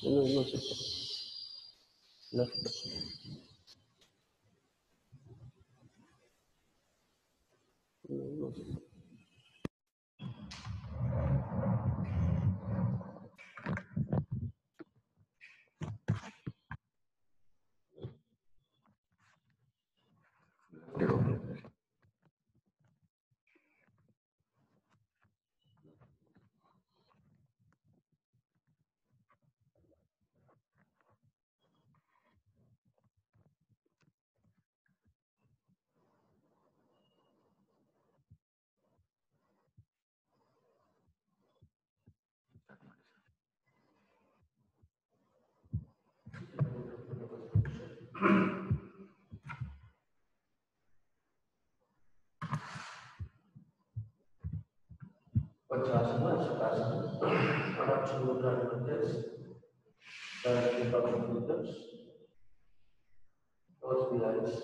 ಇನ್ನೊಂದು ಸ್ವಲ್ಪ left. Vajrasana, Sukhasana, adduction mudra methods, directly touching methods, close the eyes.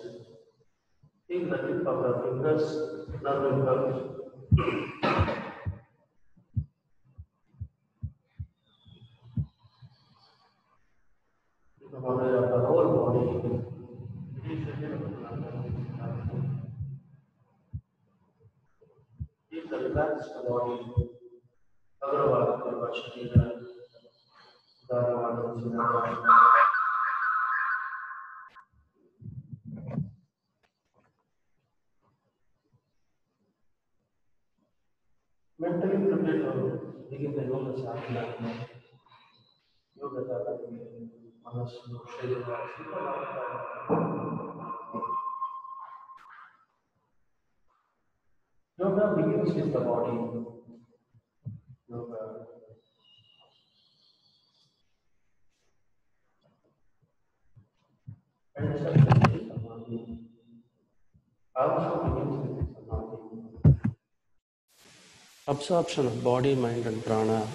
Feel the tip of the fingers, nerve impulse. The body of the whole body. Feel the relaxed body. Agravada Kurvashira, Dharmada Sinavada. Mentally prepare to begin the yoga sadhana. Yoga sadhana, Manasu, Sharira, Yoga begins with the body. Yoga. And Samadhi also begins with Samadhi. Absorption of body, mind, and prana.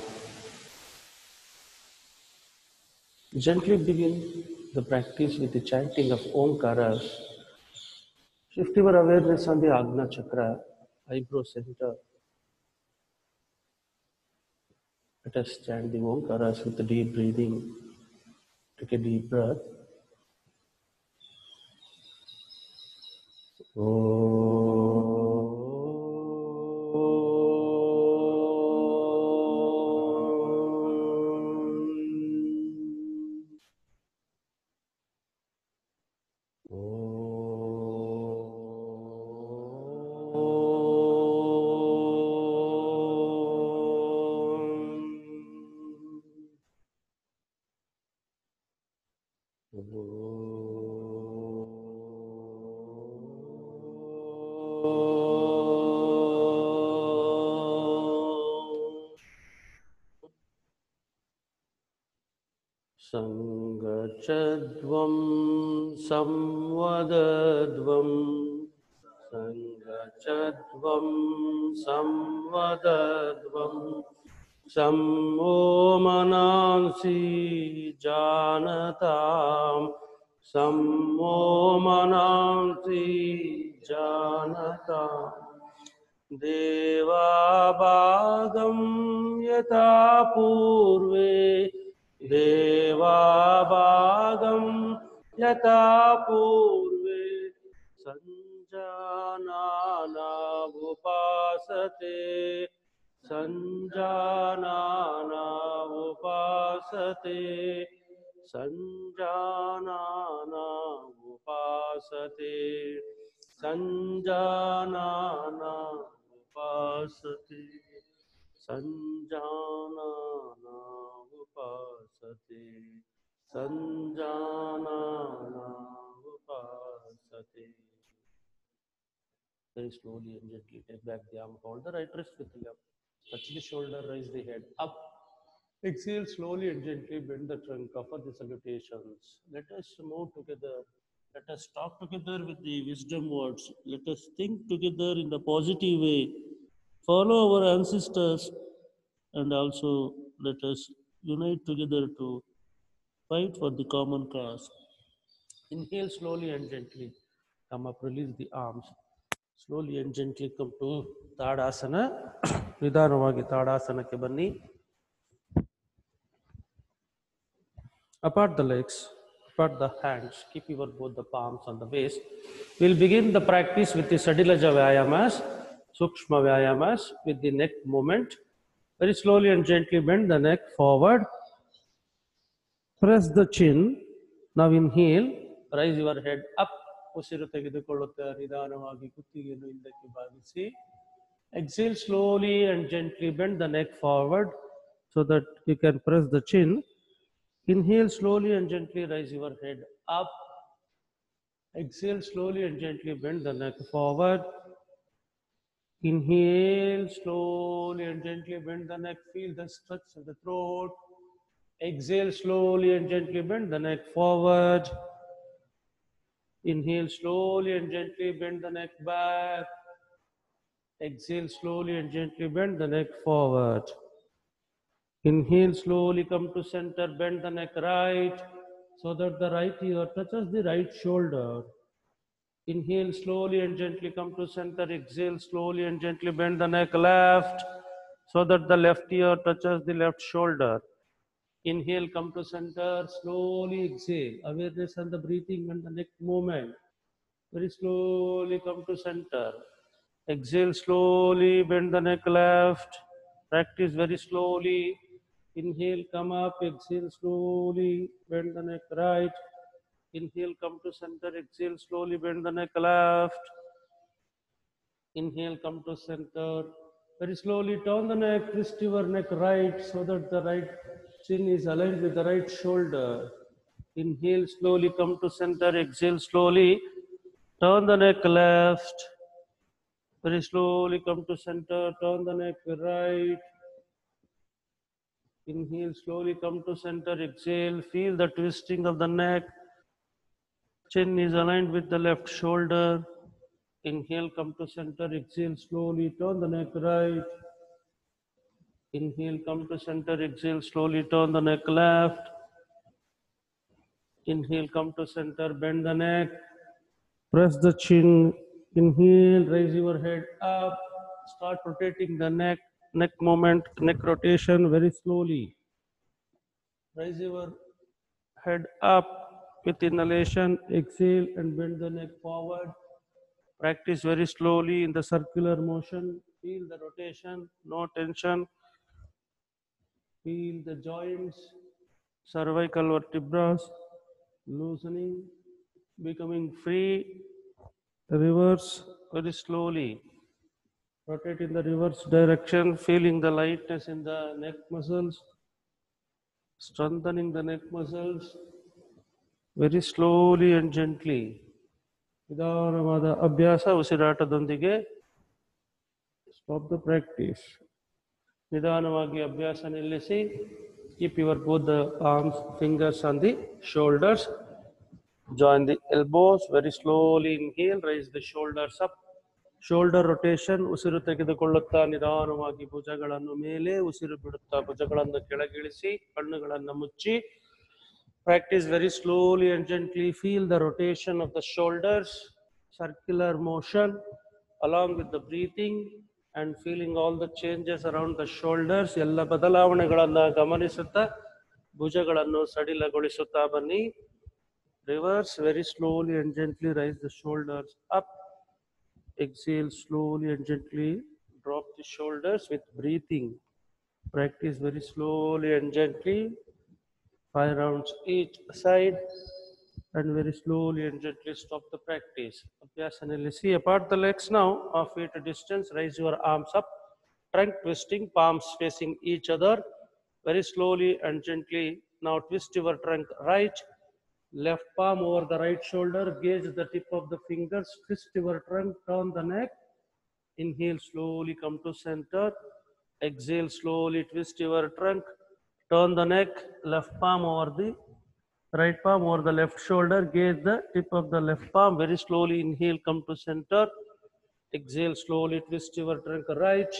Gently begin the practice with the chanting of Omkaras. Shift your awareness on the Agna Chakra, eyebrow center. Let us chant the Omkaras with the deep breathing. Take a deep breath. Sangachadvam samvadadvam Sangachadvam samvadadvam Sammo manansi janatam Sammo manansi janatam Deva bhagam yata purve Deva bhagam yata purve Sanjanana upasate Sanjanana upasate Sanjanana upasate Sanjanana upasate Sanjanana upasate Sanjanana upasate. Very slowly and gently take back the arm, hold the right wrist with the left, touch the shoulder, raise the head up. Exhale slowly and gently, bend the trunk, offer the salutations. Let us move together. Let us talk together with the wisdom words. Let us think together in the positive way. Follow our ancestors and also let us unite together to fight for the common cause. Inhale slowly and gently. Come up, release the arms. Slowly and gently come to Tadasana. ನಿಧಾನವಾಗಿ ತಾಡಾಸನಕ್ಕೆ ಬನ್ನಿ. Apart the legs, apart the hands, keep your both the palms on the waist. We'll begin the practice with the Sadilaja Vyayamas, Sukshma Vyayamas, with the neck movement. Very slowly and gently bend the neck forward. Press the chin. Now inhale. Raise your head up. ಉಸಿರು ತೆಗೆದುಕೊಳ್ಳುತ್ತಾ ನಿಧಾನವಾಗಿ ಕುತ್ತಿಗೆಯನ್ನು ಹಿಂದಕ್ಕೆ ಭಾಗಿಸಿ. Exhale slowly and gently bend the neck forward so that you can press the chin. Inhale slowly and gently raise your head up. Exhale slowly and gently bend the neck forward. Inhale slowly and gently bend the neck. Feel the stretch of the throat. Exhale slowly and gently bend the neck forward. Inhale slowly and gently bend the neck back. Exhale slowly and gently bend the neck forward. Inhale slowly, come to center, bend the neck right so that the right ear touches the right shoulder. Inhale slowly and gently come to center. Exhale slowly and gently bend the neck left so that the left ear touches the left shoulder. Inhale, come to center. Slowly exhale. Awareness on the breathing and the neck movement. Very slowly come to center. Exhale slowly, bend the neck left. Practice very slowly. Inhale, come up. Exhale slowly, bend the neck right. Inhale, come to center. Exhale slowly, bend the neck left. Inhale, come to center. Very slowly turn the neck, twist your neck right so that the right chin is aligned with the right shoulder. Inhale, slowly come to center. Exhale slowly. Turn the neck left. Very slowly come to center. Turn the neck right. Inhale, slowly come to center. Exhale. Feel the twisting of the neck. Chin is aligned with the left shoulder. Inhale, come to center. Exhale slowly. Turn the neck right. Inhale, come to center. Exhale slowly. Turn the neck left. Inhale, come to center. Bend the neck. Press the chin. Inhale, raise your head up. Start rotating the neck. Neck movement, neck rotation very slowly. Raise your head up with inhalation. Exhale and bend the neck forward. Practice very slowly in the circular motion. Feel the rotation, no tension. Feel the joints, cervical vertebrae loosening, becoming free. Reverse very slowly. Rotate in the reverse direction, feeling the lightness in the neck muscles, strengthening the neck muscles very slowly and gently. ನಿಧಾನವಾದ ಅಭ್ಯಾಸ ಉಸಿರಾಟದೊಂದಿಗೆ. Stop the practice. ನಿಧಾನವಾಗಿ ಅಭ್ಯಾಸ ನಿಲ್ಲಿಸಿ. Keep your both the arms, fingers on the shoulders. Join the elbows. Very slowly inhale. Raise the shoulders up. Shoulder rotation. ಉಸಿರು ತೆಗೆದುಕೊಳ್ಳುತ್ತಾ ನಿಧಾನವಾಗಿ ಭುಜಗಳನ್ನು ಮೇಲೆ, ಉಸಿರು ಬಿಡುತ್ತಾ ಭುಜಗಳನ್ನು ಕೆಳಗಿಳಿಸಿ, ಕಣ್ಣುಗಳನ್ನು ಮುಚ್ಚಿ. Practice very slowly and gently. Feel the rotation of the shoulders, circular motion, along with the breathing and feeling all the changes around the shoulders. ಎಲ್ಲ ಬದಲಾವಣೆಗಳನ್ನು ಗಮನಿಸುತ್ತಾ ಭುಜಗಳನ್ನು ಸಡಿಲಗೊಳಿಸುತ್ತಾ ಬನ್ನಿ. Reverse very slowly and gently. Raise the shoulders up. Exhale slowly and gently. Drop the shoulders with breathing. Practice very slowly and gently. 5 rounds each side, and very slowly and gently stop the practice. Abhyasa nilisi. Apart the legs now, half feet distance. Raise your arms up. Trunk twisting, palms facing each other. Very slowly and gently. Now twist your trunk right. Left palm over the right shoulder. Gaze the tip of the fingers. Twist your trunk. Turn the neck. Inhale slowly. Come to center. Exhale slowly. Twist your trunk. Turn the neck. Left palm over the right palm over the left shoulder. Gaze the tip of the left palm. Very slowly inhale. Come to center. Exhale slowly. Twist your trunk right.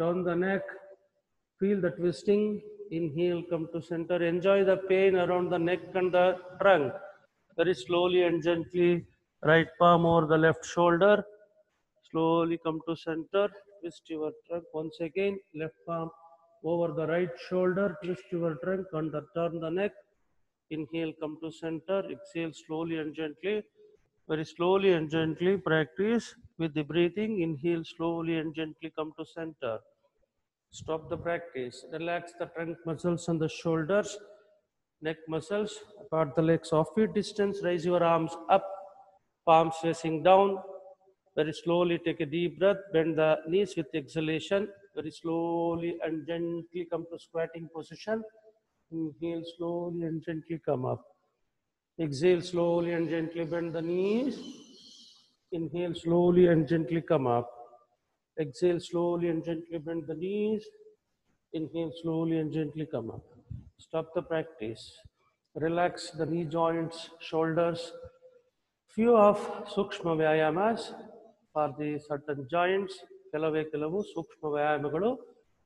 Turn the neck. Feel the twisting. Inhale. Come to center. Enjoy the pain around the neck and the trunk. Very slowly and gently. Right palm over the left shoulder. Slowly come to center. Twist your trunk. Once again. Left palm over the right shoulder. Twist your trunk and turn the neck. Inhale, come to center. Exhale slowly and gently. Very slowly and gently practice with the breathing. Inhale slowly and gently, come to center. Stop the practice. Relax the trunk muscles and the shoulders, neck muscles. Apart the legs of feet distance. Raise your arms up, palms facing down. Very slowly take a deep breath. Bend the knees with exhalation. Very slowly and gently come to squatting position. Inhale slowly and gently come up. Exhale slowly and gently bend the knees. Inhale slowly and gently come up. Exhale slowly and gently bend the knees. Inhale slowly and gently come up. Stop the practice. Relax the knee joints, shoulders. Few of Sukshma Vyayamas for the certain joints. ಕೆಲವು ಸೂಕ್ಷ್ಮ ವ್ಯಾಯಾಮಗಳು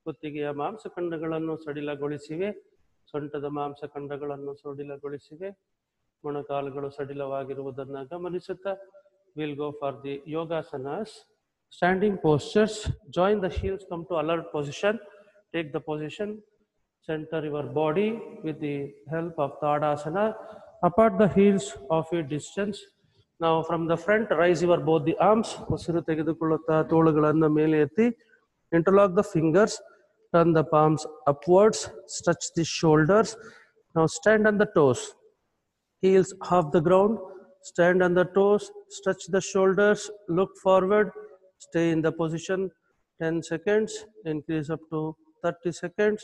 ಕುತ್ತಿಗೆಯ ಮಾಂಸಖಂಡಗಳನ್ನು ಸಡಿಲಗೊಳಿಸಿವೆ, ಸೊಂಟದ ಮಾಂಸಖಂಡಗಳನ್ನು ಸಡಿಲಗೊಳಿಸಿವೆ, ಮೊಣಕಾಲುಗಳು ಸಡಿಲವಾಗಿರುವುದನ್ನು ಗಮನಿಸುತ್ತಾ we'll go for the yogasanas. Standing postures. Join the heels, come to alert position. Take the position, center your body with the help of Tadasana. Apart the heels of a distance. Now from the front, raise your both the arms. ಉಸಿರು ತೆಗೆದುಕೊಳ್ಳುತ್ತಾ ತೋಳುಗಳನ್ನು ಮೇಲೆ ಎತ್ತಿ. Interlock the fingers. Turn the palms upwards. Stretch the shoulders. Now stand on the toes. Heels off the ground. Stand on the toes. Stretch the shoulders. Look forward. Stay in the position 10 seconds. Increase up to 30 seconds.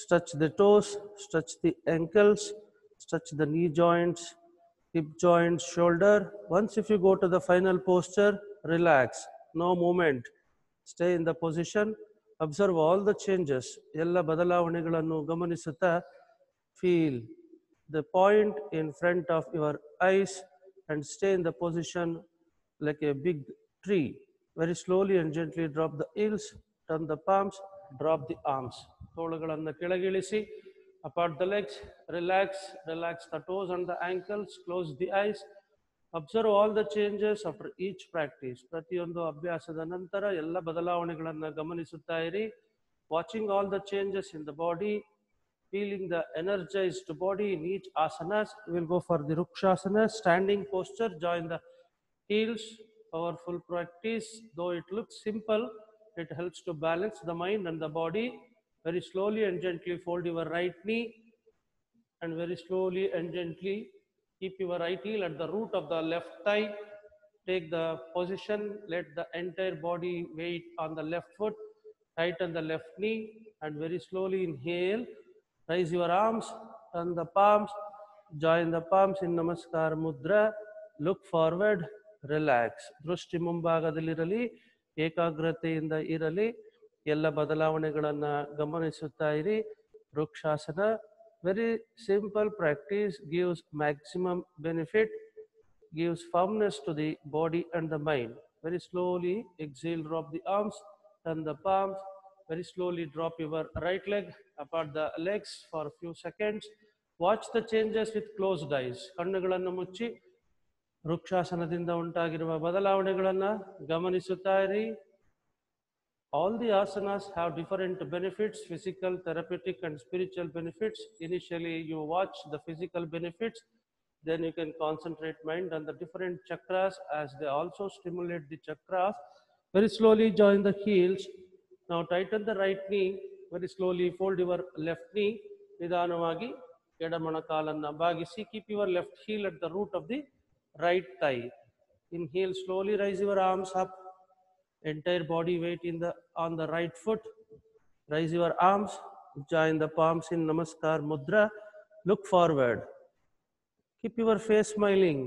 Stretch the toes. Stretch the ankles. Stretch the knee joints, hip joints, shoulder. Once if you go to the final posture, relax. No movement. Stay in the position. Observe all the changes. ಎಲ್ಲ ಬದಲಾವಣೆಗಳನ್ನು ಗಮನಿಸುತ್ತಾ feel the point in front of your eyes and stay in the position like a big tree. Very slowly and gently drop the heels, turn the palms, drop the arms. ತೋಳುಗಳನ್ನು ಕೆಳಗಿಳಿಸಿ. Apart the legs, relax the toes and the ankles, close the eyes. Observe all the changes after each practice. ಪ್ರತಿಯೊಂದು ಅಭ್ಯಾಸದ ನಂತರ ಎಲ್ಲ ಬದಲಾವಣೆಗಳನ್ನು ಗಮನಿಸುತ್ತಾ ಇರಿ. Watching all the changes in the body, feeling the energized body in each asanas. We'll go for the Rukshasana, standing posture. Join the heels. Powerful practice. Though it looks simple, it helps to balance the mind and the body. Very slowly and gently fold your right knee and very slowly and gently keep your right heel at the root of the left thigh. Take the position, let the entire body weight on the left foot, tighten the left knee and very slowly inhale. Raise your arms, turn the palms, join the palms in Namaskar Mudra. Look forward, relax. ದೃಷ್ಟಿ ಮುಂಭಾಗದಲ್ಲಿರಲಿ, ಏಕಾಗ್ರತೆಯಿಂದ ಇರಲಿ. ಎಲ್ಲ ಬದಲಾವಣೆಗಳನ್ನು ಗಮನಿಸುತ್ತಾ ಇರಿ. Vrikshasana, very simple practice, gives maximum benefit, gives firmness to the body and the mind. Very slowly exhale, drop the arms, turn the palms. Very slowly drop your right leg, apart the legs for a few seconds. Watch the changes with closed eyes. ಕಣ್ಣುಗಳನ್ನು ಮುಚ್ಚಿ ವೃಕ್ಷಾಸನದಿಂದ ಉಂಟಾಗಿರುವ ಬದಲಾವಣೆಗಳನ್ನು ಗಮನಿಸುತ್ತಾ ಇರಿ. All the asanas have different benefits, physical, therapeutic and spiritual benefits. Initially you watch the physical benefits, then you can concentrate mind on the different chakras as they also stimulate the chakras. Very slowly join the heels. Now tighten the right knee. Very slowly fold your left knee. ನಿಧಾನವಾಗಿ ಎಡ ಮೊಣಕಾಲನ್ನು ಭಾಗಿಸಿ. Keep your left heel at the root of the right thigh. Inhale slowly, raise your arms up. Entire body weight on the right foot. Raise your arms, join the palms in Namaskar Mudra. Look forward. Keep your face smiling.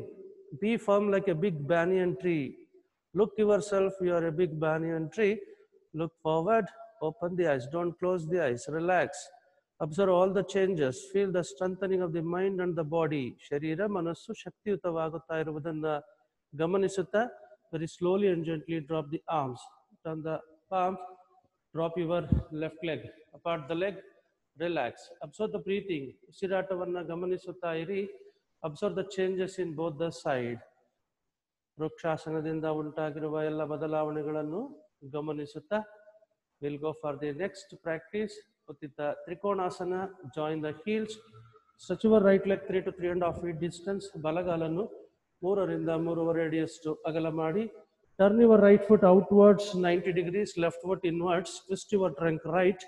Be firm like a big banyan tree. Look yourself, you are a big banyan tree. Look forward, open the eyes, don't close the eyes, relax. Observe all the changes. Feel the strengthening of the mind and the body. ಶರೀರ ಮನಸ್ಸು ಶಕ್ತಿಯುತವಾಗುತ್ತಾ ಇರುವುದನ್ನು ಗಮನಿಸುತ್ತಾ very slowly and gently drop the arms. Turn the palms, drop your left leg. Apart the leg, relax. Observe the breathing. ಉಸಿರಾಟವನ್ನು ಗಮನಿಸುತ್ತಾ ಇರಿ. Observe the changes in both the side. ವೃಕ್ಷಾಸನದಿಂದ ಉಂಟಾಗಿರುವ ಎಲ್ಲ ಬದಲಾವಣೆಗಳನ್ನು ಗಮನಿಸುತ್ತಾ we'll go for the next practice. Uttita Trikonasana. Join the heels. Stretch your right leg 3 to 3.5 feet distance. ಬಲಗಾಲನ್ನು 3 ರಿಂದ 3.5 ಅಡಿಯಷ್ಟು ಅಗಲ ಮಾಡಿ. Turn your right foot outwards 90 degrees, left foot inwards. Twist your trunk right.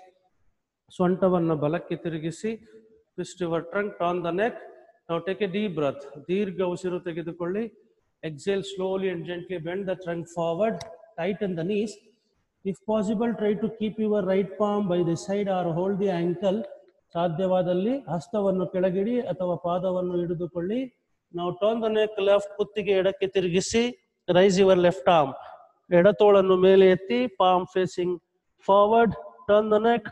ಸೊಂಟವನ್ನು ಬಲಕ್ಕೆ ತಿರುಗಿಸಿ. Twist your trunk, turn the neck. Now take a deep breath. ದೀರ್ಘ ಉಸಿರು ತೆಗೆದುಕೊಳ್ಳಿ. Exhale slowly and gently, bend the trunk forward, tighten the knees. If possible, try to keep your right palm by the side or hold the ankle. ಸಾಧ್ಯವಾದಲ್ಲಿ ಹಸ್ತವನ್ನು ಕೆಳಗಿಡಿ ಅಥವಾ ಪಾದವನ್ನು ಹಿಡಿದುಕೊಳ್ಳಿ. Now turn the neck left, ಕುತ್ತಿಗೆ ಎಡಕ್ಕೆ ತಿರುಗಿಸಿ. Raise your left arm. ಎಡತೋಳನ್ನು ಮೇಲೆ ಎತ್ತಿ, palm facing forward. Turn the neck,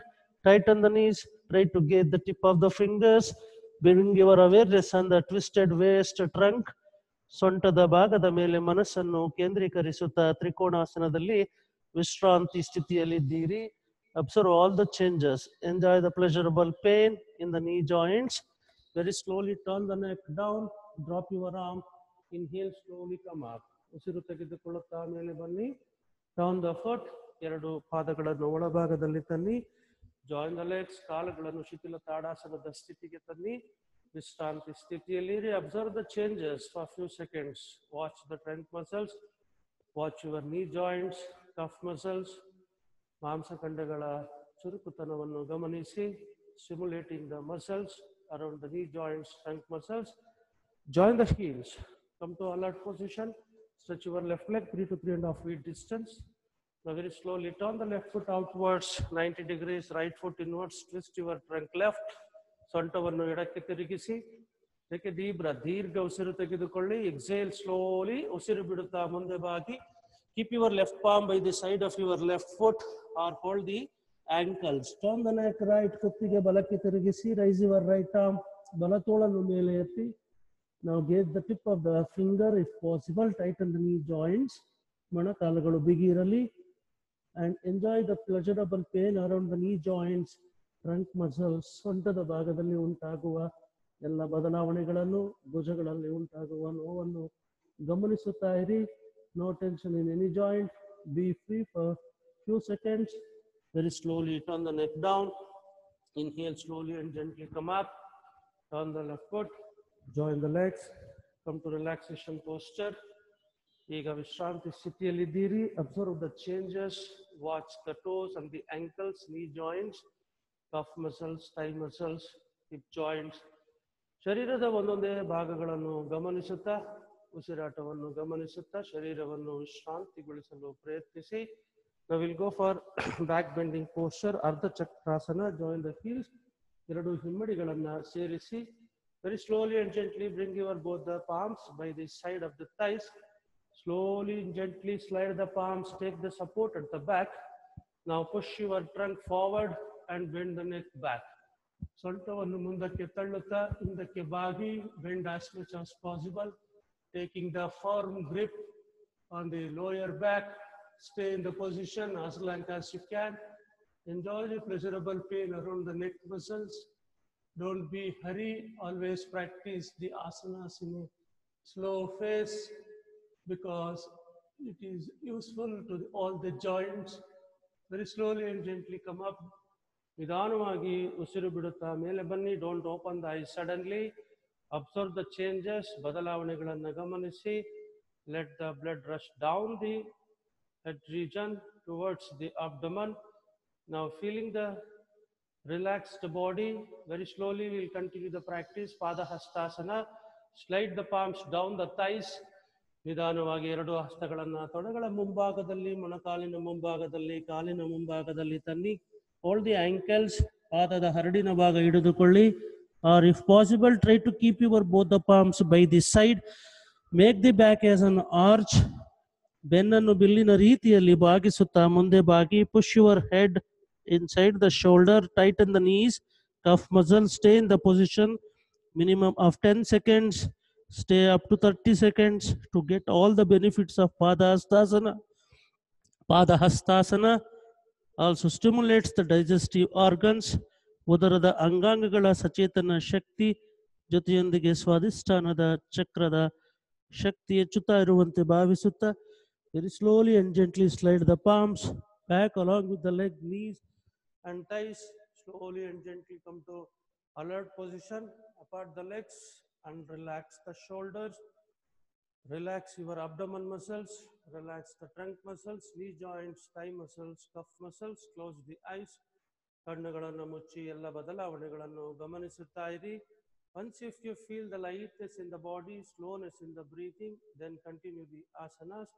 tighten the knees, try to get the tip of the fingers. Bring your awareness on the twisted waist, trunk. ಸೊಂಟದ ಭಾಗದ ಮೇಲೆ ಮನಸ್ಸನ್ನು ಕೇಂದ್ರೀಕರಿಸುತ್ತಾ ತ್ರಿಕೋಣಾಸನದಲ್ಲಿ ವಿಶ್ರಾಂತಿ ಸ್ಥಿತಿಯಲ್ಲಿದ್ದೀರಿ. Observe all the changes. Enjoy the pleasurable pain in the knee joints. Very slowly turn the neck down, drop your arm, inhale, slowly come up. ಉಸಿರು ತೆಗೆದುಕೊಳ್ಳುತ್ತಾ ಮೇಲೆ ಬನ್ನಿ. Turn the foot, ಎರಡು ಪಾದಗಳನ್ನು ಒಳಭಾಗದಲ್ಲಿ ತನ್ನಿ. Join the legs, ಕಾಲುಗಳನ್ನು ಶಿಥಿಲ ತಾಡಾಸನದ ಸ್ಥಿತಿಗೆ ತನ್ನಿ. ವಿಶ್ರಾಂತಿ ಸ್ಥಿತಿಯಲ್ಲಿರಿ. Observe the changes for a few seconds. Watch the trunk muscles, watch your knee joints, cuff muscles. ಮಾಂಸಖಂಡಗಳ ಚುರುಕುತನವನ್ನು ಗಮನಿಸಿ. Stimulating the muscles around the knee joints, trunk muscles. Join the heels. Come to alert position. Stretch your left leg 3 to 3.5 feet distance. Now very slowly turn the left foot outwards 90 degrees, right foot inwards. Twist your trunk left. ಸೊಂಟವನ್ನು ಎಡಕ್ಕೆ ತಿರುಗಿಸಿ. Take a deep breath. ದೀರ್ಘ ಉಸಿರು ತೆಗೆದುಕೊಳ್ಳಿ. Exhale slowly. ಉಸಿರು ಬಿಡುತ್ತಾ ಮುಂದೆ ಬಾಗಿ. Keep your left palm by the side of your left foot or hold the ankles. Turn the neck right. ಕುತ್ತಿಗೆ ಬಲಕ್ಕೆ ತಿರುಗಿಸಿ. Raise your right arm. ಬಲತೋಳನ್ನು ಮೇಲೆ ಎತ್ತಿ. Now get the tip of the finger if possible. Tighten the knee joints. ಮೊಣಕಾಲುಗಳು ಬಿಗಿ ಇರಲಿ. And enjoy the pleasurable pain around the knee joints, trunk muscles. ಸೊಂಟದ ಭಾಗದಲ್ಲಿ ಉಂಟಾಗುವ ಎಲ್ಲ ಬದಲಾವಣೆಗಳನ್ನು, ಭುಜಗಳಲ್ಲಿ ಉಂಟಾಗುವ ನೋವನ್ನು ಗಮನಿಸುತ್ತಾ ಇರಿ. No tension in any joint. Be free for few seconds. Very slowly turn the neck down. Inhale slowly and gently come up. Turn the left foot. Join the legs. Come to relaxation posture. ಈಗ ವಿಶ್ರಾಂತಿ ಸ್ಥಿತಿಯಲ್ಲಿದ್ದೀರಿ. Observe the changes. Watch the toes and the ankles, knee joints, cuff muscles, thigh muscles, hip joints. ಶರೀರದ ಒಂದೊಂದೇ ಭಾಗಗಳನ್ನು ಗಮನಿಸುತ್ತಾ, ಉಸಿರಾಟವನ್ನು ಗಮನಿಸುತ್ತಾ ಶರೀರವನ್ನು ವಿಶ್ರಾಂತಿಗೊಳಿಸಲು ಪ್ರಯತ್ನಿಸಿ. Now we'll go for back bending posture, ಅರ್ಧ chakrasana. Join the heels. ಎರಡು ಹಿಮ್ಮಡಿಗಳನ್ನು ಸೇರಿಸಿ. Very slowly and gently bring your both the palms by the side of the thighs. Slowly and gently slide the palms, take the support at the back. Now push your trunk forward and bend the neck back. ಸೊಂಟವನ್ನು ಮುಂದಕ್ಕೆ ತಳ್ಳುತ್ತಾ ಹಿಂದಕ್ಕೆ ಬಾಗಿ. Bend as much as possible, taking the firm grip on the lower back. Stay in the position as long as you can. Enjoy the pleasurable pain around the neck muscles. Don't be hurry. Always practice the asanas in a slow pace, because it is useful to all the joints. Very slowly and gently come up. ನಿಧಾನವಾಗಿ ಉಸಿರು ಬಿಡುತ್ತಾ ಮೇಲೆ ಬನ್ನಿ. Don't open the eyes suddenly. Observe the changes. ಬದಲಾವಣೆಗಳನ್ನು ಗಮನಿಸಿ. Let the blood rush down the head region towards the abdomen. Now feeling the relaxed body. Very slowly we'll continue the practice. Padahastasana. Slide the palms down the thighs. ನಿಧಾನವಾಗಿ ಎರಡು ಹಸ್ತಗಳನ್ನು ತೊಡೆಗಳ ಮುಂಭಾಗದಲ್ಲಿ, ಮೊಣಕಾಲಿನ ಮುಂಭಾಗದಲ್ಲಿ, ಕಾಲಿನ ಮುಂಭಾಗದಲ್ಲಿ ತನ್ನಿ. Hold the ankles. ಪಾದದ ಹರಡಿನ ಭಾಗ ಹಿಡಿದುಕೊಳ್ಳಿ. Or if possible, try to keep your both the palms by the side. Make the back as an arch. ಬೆನ್ನನ್ನು ಬಿಲ್ಲಿನ ರೀತಿಯಲ್ಲಿ ಬಾಗಿಸುತ್ತಾ ಮುಂದೆ ಬಾಗಿ. Push your head inside the shoulder. Tighten the knees, cuff muscles. Stay in the position minimum of 10 seconds. Stay up to 30 seconds to get all the benefits of Padahastasana. Padahastasana also stimulates the digestive organs. ಉದರದ ಅಂಗಾಂಗಗಳ ಸಚೇತನ ಶಕ್ತಿ ಜೊತೆಯೊಂದಿಗೆ ಸ್ವಾದಿಷ್ಠಾನದ ಚಕ್ರದ ಶಕ್ತಿ ಹೆಚ್ಚುತ್ತಾ ಇರುವಂತೆ ಭಾವಿಸುತ್ತಾ. Very slowly and gently slide the palms back along with the leg, knees and thighs. Slowly and gently come to Alert position, apart the legs and relax the shoulders. Relax your abdomen muscles, relax the trunk muscles, knee joints, thigh muscles, cuff muscles. Close the eyes. ಕಣ್ಣುಗಳನ್ನು ಮುಚ್ಚಿ ಎಲ್ಲ ಬದಲಾವಣೆಗಳನ್ನು ಗಮನಿಸುತ್ತಾ ಇರಿ. Once if you feel the lightness in the body, slowness in the breathing, then continue the asanas.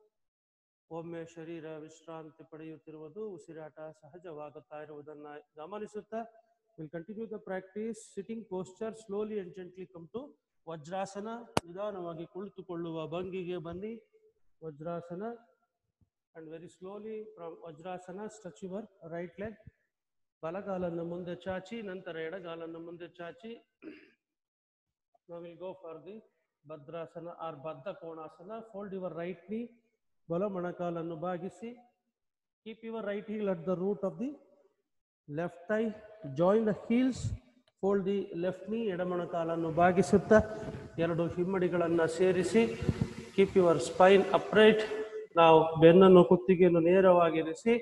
ಒಮ್ಮೆ ಶರೀರ ವಿಶ್ರಾಂತಿ ಪಡೆಯುತ್ತಿರುವುದು, ಉಸಿರಾಟ ಸಹಜವಾಗುತ್ತಾ ಇರುವುದನ್ನು ಗಮನಿಸುತ್ತಾ we'll continue the practice. Sitting posture, slowly and gently come to vajrasana. ನಿಧಾನವಾಗಿ ಕುಳಿತುಕೊಳ್ಳುವ ಭಂಗಿಗೆ ಬನ್ನಿ. Vajrasana. And very slowly from vajrasana stretch your right leg. ಬಲಗಾಲನ್ನು ಮುಂದೆ ಚಾಚಿ, ನಂತರ ಎಡಗಾಲನ್ನು ಮುಂದೆ ಚಾಚಿ. Now we'll go for the ಭದ್ರಾಸನ or ಬದ್ಧ ಕೋಣಾಸನ. Fold your right knee. ಬಲ ಮೊಣಕಾಲನ್ನು ಬಾಗಿಸಿ. Keep your right heel at the root of the left thigh. Join the heels. Fold the left knee. ಎಡ ಮೊಣಕಾಲನ್ನು ಬಾಗಿಸುತ್ತಾ ಎರಡು ಹಿಮ್ಮಡಿಗಳನ್ನು ಸೇರಿಸಿ. Keep your spine upright. ನಾವು ಬೆನ್ನನ್ನು ಕುತ್ತಿಗೆಯನ್ನು ನೇರವಾಗಿರಿಸಿ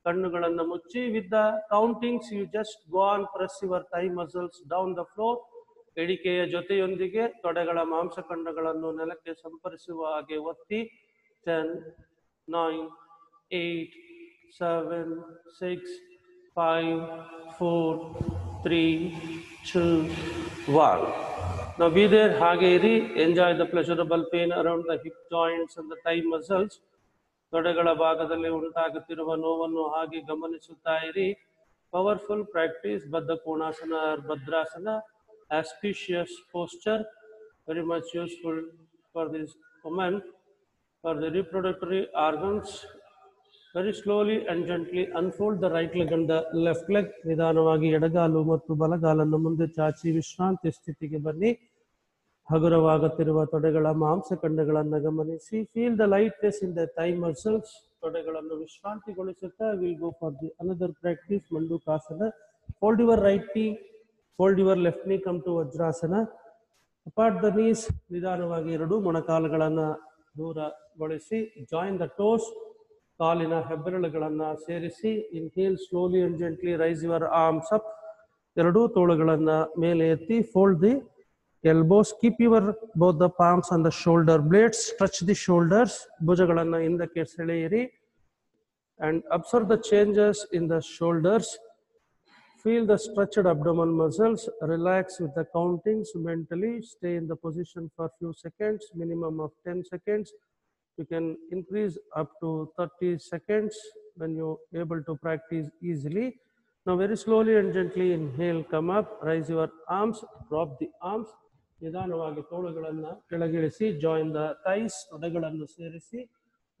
ಕಣ್ಣುಗಳನ್ನು ಮುಚ್ಚಿ. With the countings you just go on, press your thigh muscles down the floor. ಎಡಿಕೆಯ ಜೊತೆಯೊಂದಿಗೆ ತೊಡೆಗಳ ಮಾಂಸಖಂಡಗಳನ್ನು ನೆಲಕ್ಕೆ ಸಂಪರ್ಕಿಸುವ ಹಾಗೆ ಒತ್ತಿ. 10, 9, 8, 7, 6, 5, 4, 3, 2, 1. Now be there, ಹಾಗೆ ಇರಿ. Enjoy the pleasurable pain around the hip joints and the thigh muscles. ತೊಡೆಗಳ ಭಾಗದಲ್ಲಿ ಉಂಟಾಗುತ್ತಿರುವ ನೋವನ್ನು ಹಾಗೆ ಗಮನಿಸುತ್ತಾ ಇರಿ. Powerful practice, ಬದ್ಧ ಕೋಣಾಸನ or ಭದ್ರಾಸನ. Auspicious posture, very much useful for this woman, for the reproductory organs. Very slowly and gently unfold the right leg and the left leg. ನಿಧಾನವಾಗಿ ಎಡಗಾಲು ಮತ್ತು ಬಲಗಾಲನ್ನು ಮುಂದೆ ಚಾಚಿ ವಿಶ್ರಾಂತಿ ಸ್ಥಿತಿಗೆ ಬನ್ನಿ. ಹಗುರವಾಗುತ್ತಿರುವ ತೊಡೆಗಳ ಮಾಂಸಖಂಡಗಳನ್ನು ಗಮನಿಸಿ. Feel the lightness in the thigh muscles. ತೊಡೆಗಳನ್ನು ವಿಶ್ರಾಂತಿಗೊಳಿಸುತ್ತಾ we'll go for the another practice, ಮಂಡುಕಾಸನ. Fold your right knee, fold your left knee, come to vajrasana. Apart the knees. ನಿಧಾನವಾಗಿ ಎರಡು ಮೊಣಕಾಲುಗಳನ್ನು ದೂರಗೊಳಿಸಿ. Join the toes. ಕಾಲಿನ ಹೆಬ್ಬೆರಳುಗಳನ್ನು ಸೇರಿಸಿ. Inhale slowly and gently, raise your arms up. ಎರಡೂ ತೋಳುಗಳನ್ನು ಮೇಲೆ ಎತ್ತಿ. Fold the elbows. Keep your both the palms on the shoulder blades. Stretch the shoulders. ಭುಜಗಳನ್ನು ಹಿಂದಕ್ಕೆ ಸೆಳೆಯಿರಿ. And observe the changes in the shoulders. Feel the stretched abdomen muscles. Relax with the countings mentally. Stay in the position for few seconds, minimum of 10 seconds. You can increase up to 30 seconds when you're able to practice easily. Now very slowly and gently inhale, come up, raise your arms, drop the arms. ನಿಧಾನವಾಗಿ ತೋಳುಗಳನ್ನು ಕೆಳಗಿಳಿಸಿ. Join the thighs. ತೊಡೆಗಳನ್ನು ಸೇರಿಸಿ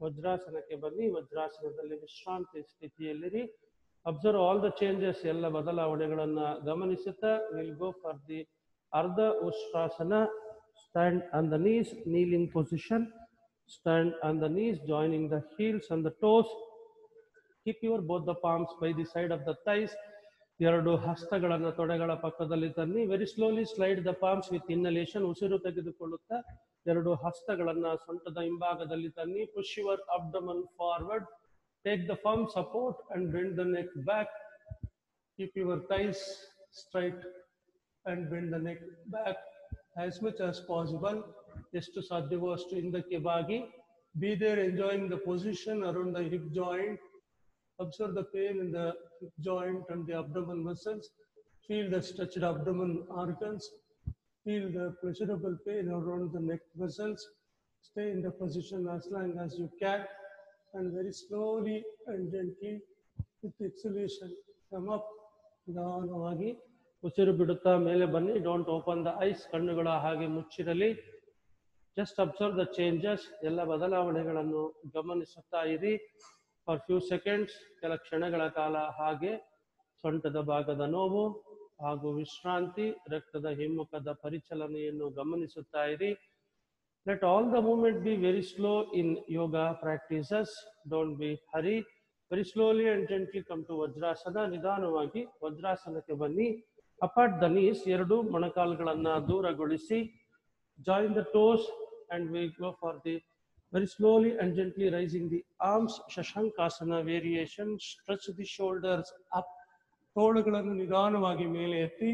ವಜ್ರಾಸನಕ್ಕೆ ಬನ್ನಿ. ವಜ್ರಾಸನದಲ್ಲಿ ವಿಶ್ರಾಂತಿ ಸ್ಥಿತಿಯಲ್ಲಿರಿ. Observe all the changes, ಎಲ್ಲ ಬದಲಾವಣೆಗಳನ್ನು ಗಮನಿಸುತ್ತಾ we'll go for the Ardha Ustrasana. Stand on the knees, kneeling position. Stand on the knees, joining the heels and the toes. Keep your both the palms by the side of the thighs. ಎರಡು ಹಸ್ತಗಳನ್ನು ತೊಡೆಗಳ ಪಕ್ಕದಲ್ಲಿ ತನ್ನಿ. Very slowly slide the palms with inhalation. ಉಸಿರು ತೆಗೆದುಕೊಳ್ಳುತ್ತಾ ಎರಡು ಹಸ್ತಗಳನ್ನು ಸೊಂಟದ ಹಿಂಭಾಗದಲ್ಲಿ ತನ್ನಿ. Push your abdomen forward. Take the firm support and bend the neck back. Keep your thighs straight and bend the neck back as much as possible. ಎಷ್ಟು ಸಾಧ್ಯವೋ ಅಷ್ಟು ಹಿಂದಕ್ಕೆ ಬಾಗಿ. Be there, enjoying the position around the hip joint. Observe the pain in the hip joint and the abdomen muscles. Feel the stretched abdomen organs. Feel the pleasurable pain around the neck muscles. Stay in the position as long as you can. And very slowly and gently with exhalation come up. ನಿಧಾನವಾಗಿ ಉಸಿರು ಬಿಡುತ್ತಾ ಮೇಲೆ ಬನ್ನಿ. Don't open the eyes. ಕಣ್ಣುಗಳ ಹಾಗೆ ಮುಚ್ಚಿರಲಿ. Just observe the changes. ಎಲ್ಲ ಬದಲಾವಣೆಗಳನ್ನು ಗಮನಿಸುತ್ತಾ ಇರಿ. For few seconds, ಕೆಲ ಕ್ಷಣಗಳ ಕಾಲ ಹಾಗೆ ಸೊಂಟದ ಭಾಗದ ನೋವು ಹಾಗೂ ವಿಶ್ರಾಂತಿ, ರಕ್ತದ ಹಿಮ್ಮುಖದ ಪರಿಚಲನೆಯನ್ನು ಗಮನಿಸುತ್ತಾ ಇರಿ. Let all the movement be very slow in yoga practices. Don't be hurry. Very slowly and gently come to vajrasana. ನಿಧಾನವಾಗಿ ವಜ್ರಾಸನಕ್ಕೆ ಬನ್ನಿ. Apart the knees, ಎರಡು ಮೊಣಕಾಲುಗಳನ್ನು ದೂರಗೊಳಿಸಿ. Join the toes and we go for the very slowly and gently raising the arms. Shashankasana variation. Stretch the shoulders up. ತೋಳುಗಳನ್ನು ನಿಧಾನವಾಗಿ ಮೇಲೆ ಎತ್ತಿ.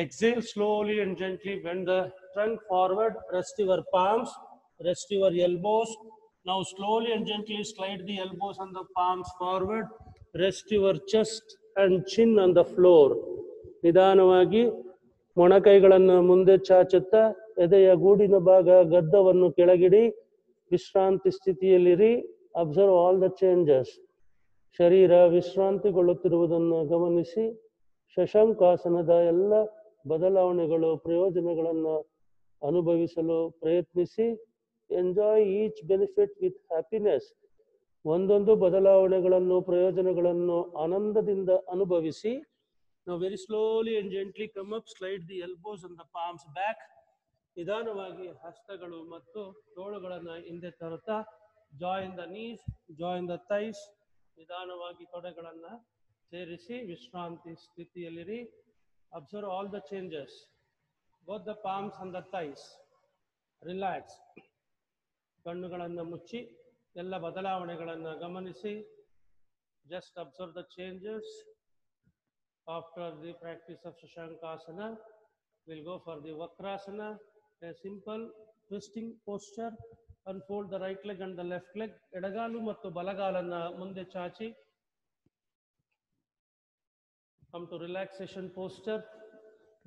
Exhale slowly and gently. Bend the trunk forward. Rest your palms. Rest your elbows. Now slowly and gently slide the elbows and the palms forward. Rest your chest and chin on the floor. ನಿಧಾನವಾಗಿ ಮೊಣಕೈಗಳನ್ನು ಮುಂದೆ ಚಾಚುತ್ತಾ ಎದೆಯ ಗೂಡಿನ ಭಾಗ ಗದ್ದವನ್ನು ಕೆಳಗಿಡಿ. ವಿಶ್ರಾಂತಿ ಸ್ಥಿತಿಯಲ್ಲಿರಿ. Observe all the changes. ಶರೀರ ವಿಶ್ರಾಂತಿಗೊಳ್ಳುತ್ತಿರುವುದನ್ನು ಗಮನಿಸಿ. ಶಶಾಂಕಾಸನದ ಎಲ್ಲ ಬದಲಾವಣೆಗಳು ಪ್ರಯೋಜನಗಳನ್ನು ಅನುಭವಿಸಲು ಪ್ರಯತ್ನಿಸಿ. Enjoy each benefit with happiness. ಒಂದೊಂದು ಬದಲಾವಣೆಗಳನ್ನು ಪ್ರಯೋಜನಗಳನ್ನು ಆನಂದದಿಂದ ಅನುಭವಿಸಿ. Now very slowly and gently come up, slide the elbows and the palms back. ನಿಧಾನವಾಗಿ ಹಸ್ತಗಳು ಮತ್ತು ತೋಳುಗಳನ್ನು ಹಿಂದೆ ತರುತ್ತಾ. Join the knees, join the thighs. ನಿಧಾನವಾಗಿ ತೊಡೆಗಳನ್ನು ಸೇರಿಸಿ ವಿಶ್ರಾಂತಿ ಸ್ಥಿತಿಯಲ್ಲಿರಿ. Observe all the changes. Both the palms and the thighs. Relax. ಕಣ್ಣುಗಳನ್ನು ಮುಚ್ಚಿ ಎಲ್ಲ ಬದಲಾವಣೆಗಳನ್ನು ಗಮನಿಸಿ. Just observe the changes. After the practice of Shashankasana, we'll go for the Vakrasana, a simple twisting posture. Unfold the right leg and the left leg. ಎಡಗಾಲು ಮತ್ತು ಬಲಗಾಲನ್ನು ಮುಂದೆ ಚಾಚಿ. Come to relaxation posture.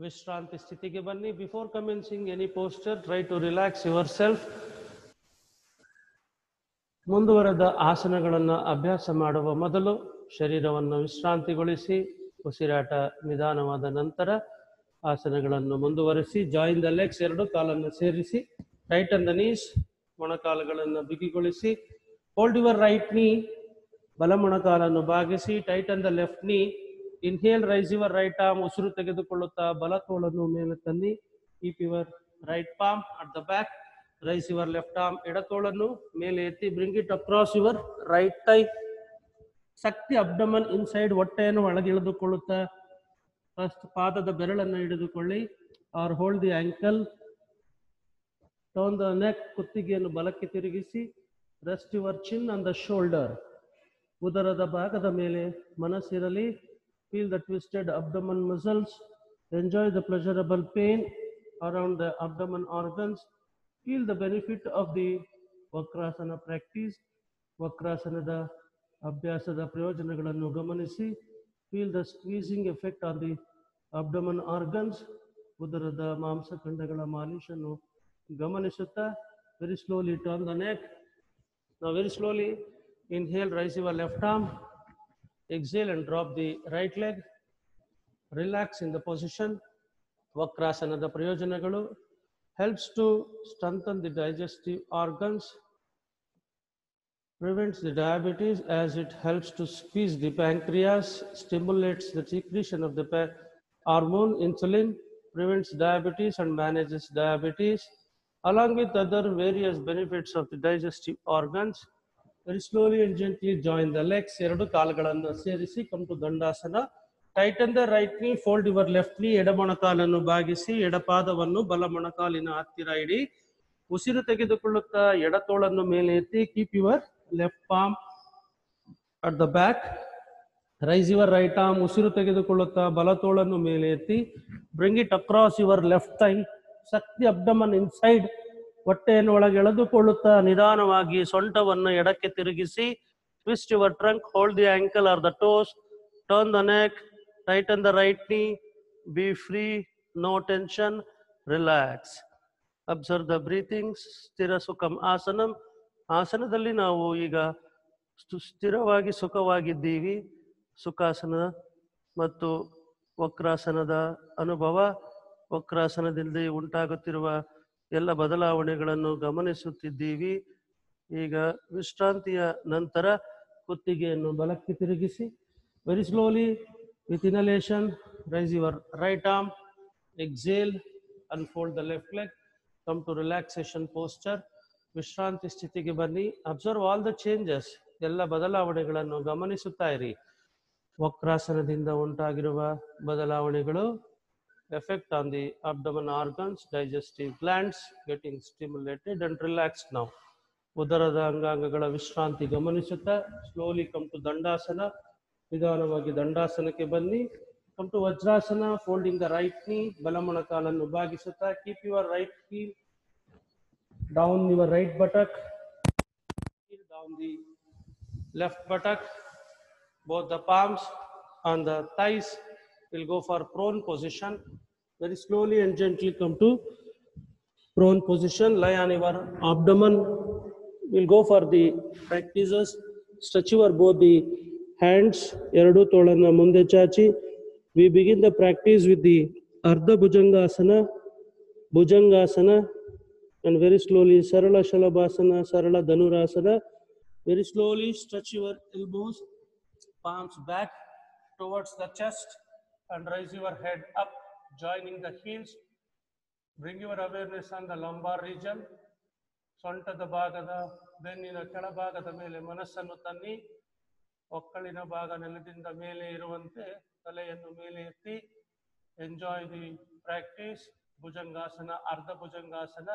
ವಿಶ್ರಾಂತಿ ಸ್ಥಿತಿಗೆ ಬನ್ನಿ. Before commencing any posture, try to relax yourself. ಮುಂದುವರೆದ ಆಸನಗಳನ್ನು ಅಭ್ಯಾಸ ಮಾಡುವ ಮೊದಲು ಶರೀರವನ್ನು ವಿಶ್ರಾಂತಿಗೊಳಿಸಿ. ಉಸಿರಾಟ ನಿಧಾನವಾದ ನಂತರ ಆಸನಗಳನ್ನು ಮುಂದುವರಿಸಿ. Join the legs. ಎರಡು ಕಾಲನ್ನು ಸೇರಿಸಿ. Tighten the knees. ಮೊಣಕಾಲುಗಳನ್ನು ಬಿಗಿಗೊಳಿಸಿ. Hold your right knee. ಬಲ ಮೊಣಕಾಲನ್ನು ಬಾಗಿಸಿ. Tighten the left knee. Inhale, raise your right arm. ಉಸಿರು ತೆಗೆದುಕೊಳ್ಳುತ್ತಾ ಬಲ ತೋಳನ್ನು ಮೇಲೆ ತನ್ನಿ. Keep your right palm at the back. Raise your left arm. ಎಡತೋಳನ್ನು ಮೇಲೆ ಎತ್ತಿ. Bring it across your right thigh. Suck the abdomen inside. ಹೊಟ್ಟೆಯನ್ನು ಒಳಗೆ ಇಳಿದುಕೊಳ್ಳುತ್ತಾ ಫಸ್ಟ್ ಪಾದದ ಬೆರಳನ್ನು ಹಿಡಿದುಕೊಳ್ಳಿ. Or hold the ankle. Turn the neck. ಕುತ್ತಿಗೆಯನ್ನು ಬಲಕ್ಕೆ ತಿರುಗಿಸಿ. Rest your chin on the shoulder. ಉದರದ ಭಾಗದ ಮೇಲೆ ಮನಸ್ಸಿರಲಿ. Feel the twisted abdomen muscles. Enjoy the pleasurable pain around the abdomen organs. Feel the benefit of the Vakrasana practice. ವಕ್ರಾಸನದ ಅಭ್ಯಾಸದ ಪ್ರಯೋಜನಗಳನ್ನು ಗಮನಿಸಿ. Feel the squeezing effect on the abdomen organs. ಉದರದ ಮಾಂಸಖಂಡಗಳ ಮಾಲಿಶನ್ನು ಗಮನಿಸುತ್ತಾ very slowly turn the neck. Now very slowly inhale, raise your left arm. Exhale and drop the right leg. Relax in the position. Vakrasanada prayojanagalu. Helps to strengthen the digestive organs. Prevents the diabetes as it helps to squeeze the pancreas. Stimulates the secretion of the hormone insulin. Prevents diabetes and manages diabetes, along with other various benefits of the digestive organs. Very slowly and gently join the legs. ಎರಡು ಕಾಲುಗಳನ್ನು ಸೇರಿಸಿ. Come to Dandasana. Tighten the right knee. Fold your left knee. ಎಡ ಮೊಣಕಾಲನ್ನು ಬಾಗಿಸಿ. ಎಡಪಾದವನ್ನು ಬಲ ಮೊಣಕಾಲಿನ ಹತ್ತಿರ ಇಡಿ. ಉಸಿರು ತೆಗೆದುಕೊಳ್ಳುತ್ತಾ ಎಡತೋಳನ್ನು ಮೇಲೆ ಎತ್ತಿ. Keep your left palm at the back. Raise your right arm. ಉಸಿರು ತೆಗೆದುಕೊಳ್ಳುತ್ತಾ ಬಲತೋಳನ್ನು ಮೇಲೆ ಎತ್ತಿ. Bring it across your left thigh. Suck the abdomen inside. ಹೊಟ್ಟೆಯನ್ನು ಒಳಗೆ ಎಳೆದುಕೊಳ್ಳುತ್ತಾ ನಿಧಾನವಾಗಿ ಸೊಂಟವನ್ನು ಎಡಕ್ಕೆ ತಿರುಗಿಸಿ. Twist your trunk. Hold the ankle or the toes. Turn the neck. Tighten the right knee. Be free. No tension. Relax. Observe the breathings. ಸ್ಥಿರ ಸುಖಂ ಆಸನಂ. ಆಸನದಲ್ಲಿ ನಾವು ಈಗ ಸ್ಥಿರವಾಗಿ ಸುಖವಾಗಿದ್ದೀವಿ. ಸುಖಾಸನ ಮತ್ತು ವಕ್ರಾಸನದ ಅನುಭವ. ವಕ್ರಾಸನದಲ್ಲಿ ಉಂಟಾಗುತ್ತಿರುವ ಎಲ್ಲ ಬದಲಾವಣೆಗಳನ್ನು ಗಮನಿಸುತ್ತಿದ್ದೀವಿ. ಈಗ ವಿಶ್ರಾಂತಿಯ ನಂತರ ಕುತ್ತಿಗೆಯನ್ನು ಬಲಕ್ಕೆ ತಿರುಗಿಸಿ. Very slowly with inhalation raise your right arm. Exhale, unfold the left leg. Come to relaxation posture. ವಿಶ್ರಾಂತಿ ಸ್ಥಿತಿಗೆ ಬನ್ನಿ. Observe all the changes. ಎಲ್ಲ ಬದಲಾವಣೆಗಳನ್ನು ಗಮನಿಸುತ್ತಾ ಇರಿ. ವಕ್ರಾಸನದಿಂದ ಉಂಟಾಗಿರುವ ಬದಲಾವಣೆಗಳು. Effect on the abdomen organs, digestive glands getting stimulated and relaxed now. ಉದರದ ಅಂಗಾಂಗಗಳ ವಿಶ್ರಾಂತಿ ಗಮನಿಸುತ್ತಾ slowly come to dandasana. ನಿಧಾನವಾಗಿ ದಂಡಾಸನಕ್ಕೆ ಬನ್ನಿ. Come to Vajrasana, folding the right knee, ಬಲಮೊಣಕಾಲನ್ನು ಭಾಗಿಸುತ್ತಾ. Keep your right heel down your right buttock, heel down the left buttock. Both the palms on the thighs will go for prone position. Very slowly and gently come to prone position. Lie on your abdomen. We'll go for the practices. Stretch your both the hands. Eradu tolanna munde chachi. We begin the practice with the Ardha Bhujangasana, Bhujangasana, and very slowly Sarala Shalabhasana, Sarala Dhanurasana. Very slowly stretch your elbows, palms back towards the chest, and raise your head up, joining the heels. Bring your awareness on the lumbar region. ಸೊಂಟದ ಭಾಗದ ಬೆನ್ನಿನ ಕೆಳಭಾಗದ ಮೇಲೆ ಮನಸ್ಸನ್ನು ತನ್ನಿ. ಒಕ್ಕಳಿನ ಭಾಗ ನೆಲದಿಂದ ಮೇಲೆ ಇರುವಂತೆ ತಲೆಯನ್ನು ಮೇಲೆ ಎತ್ತಿ. Enjoy the practice. ಭುಜಂಗಾಸನ, ಅರ್ಧ ಭುಜಂಗಾಸನ.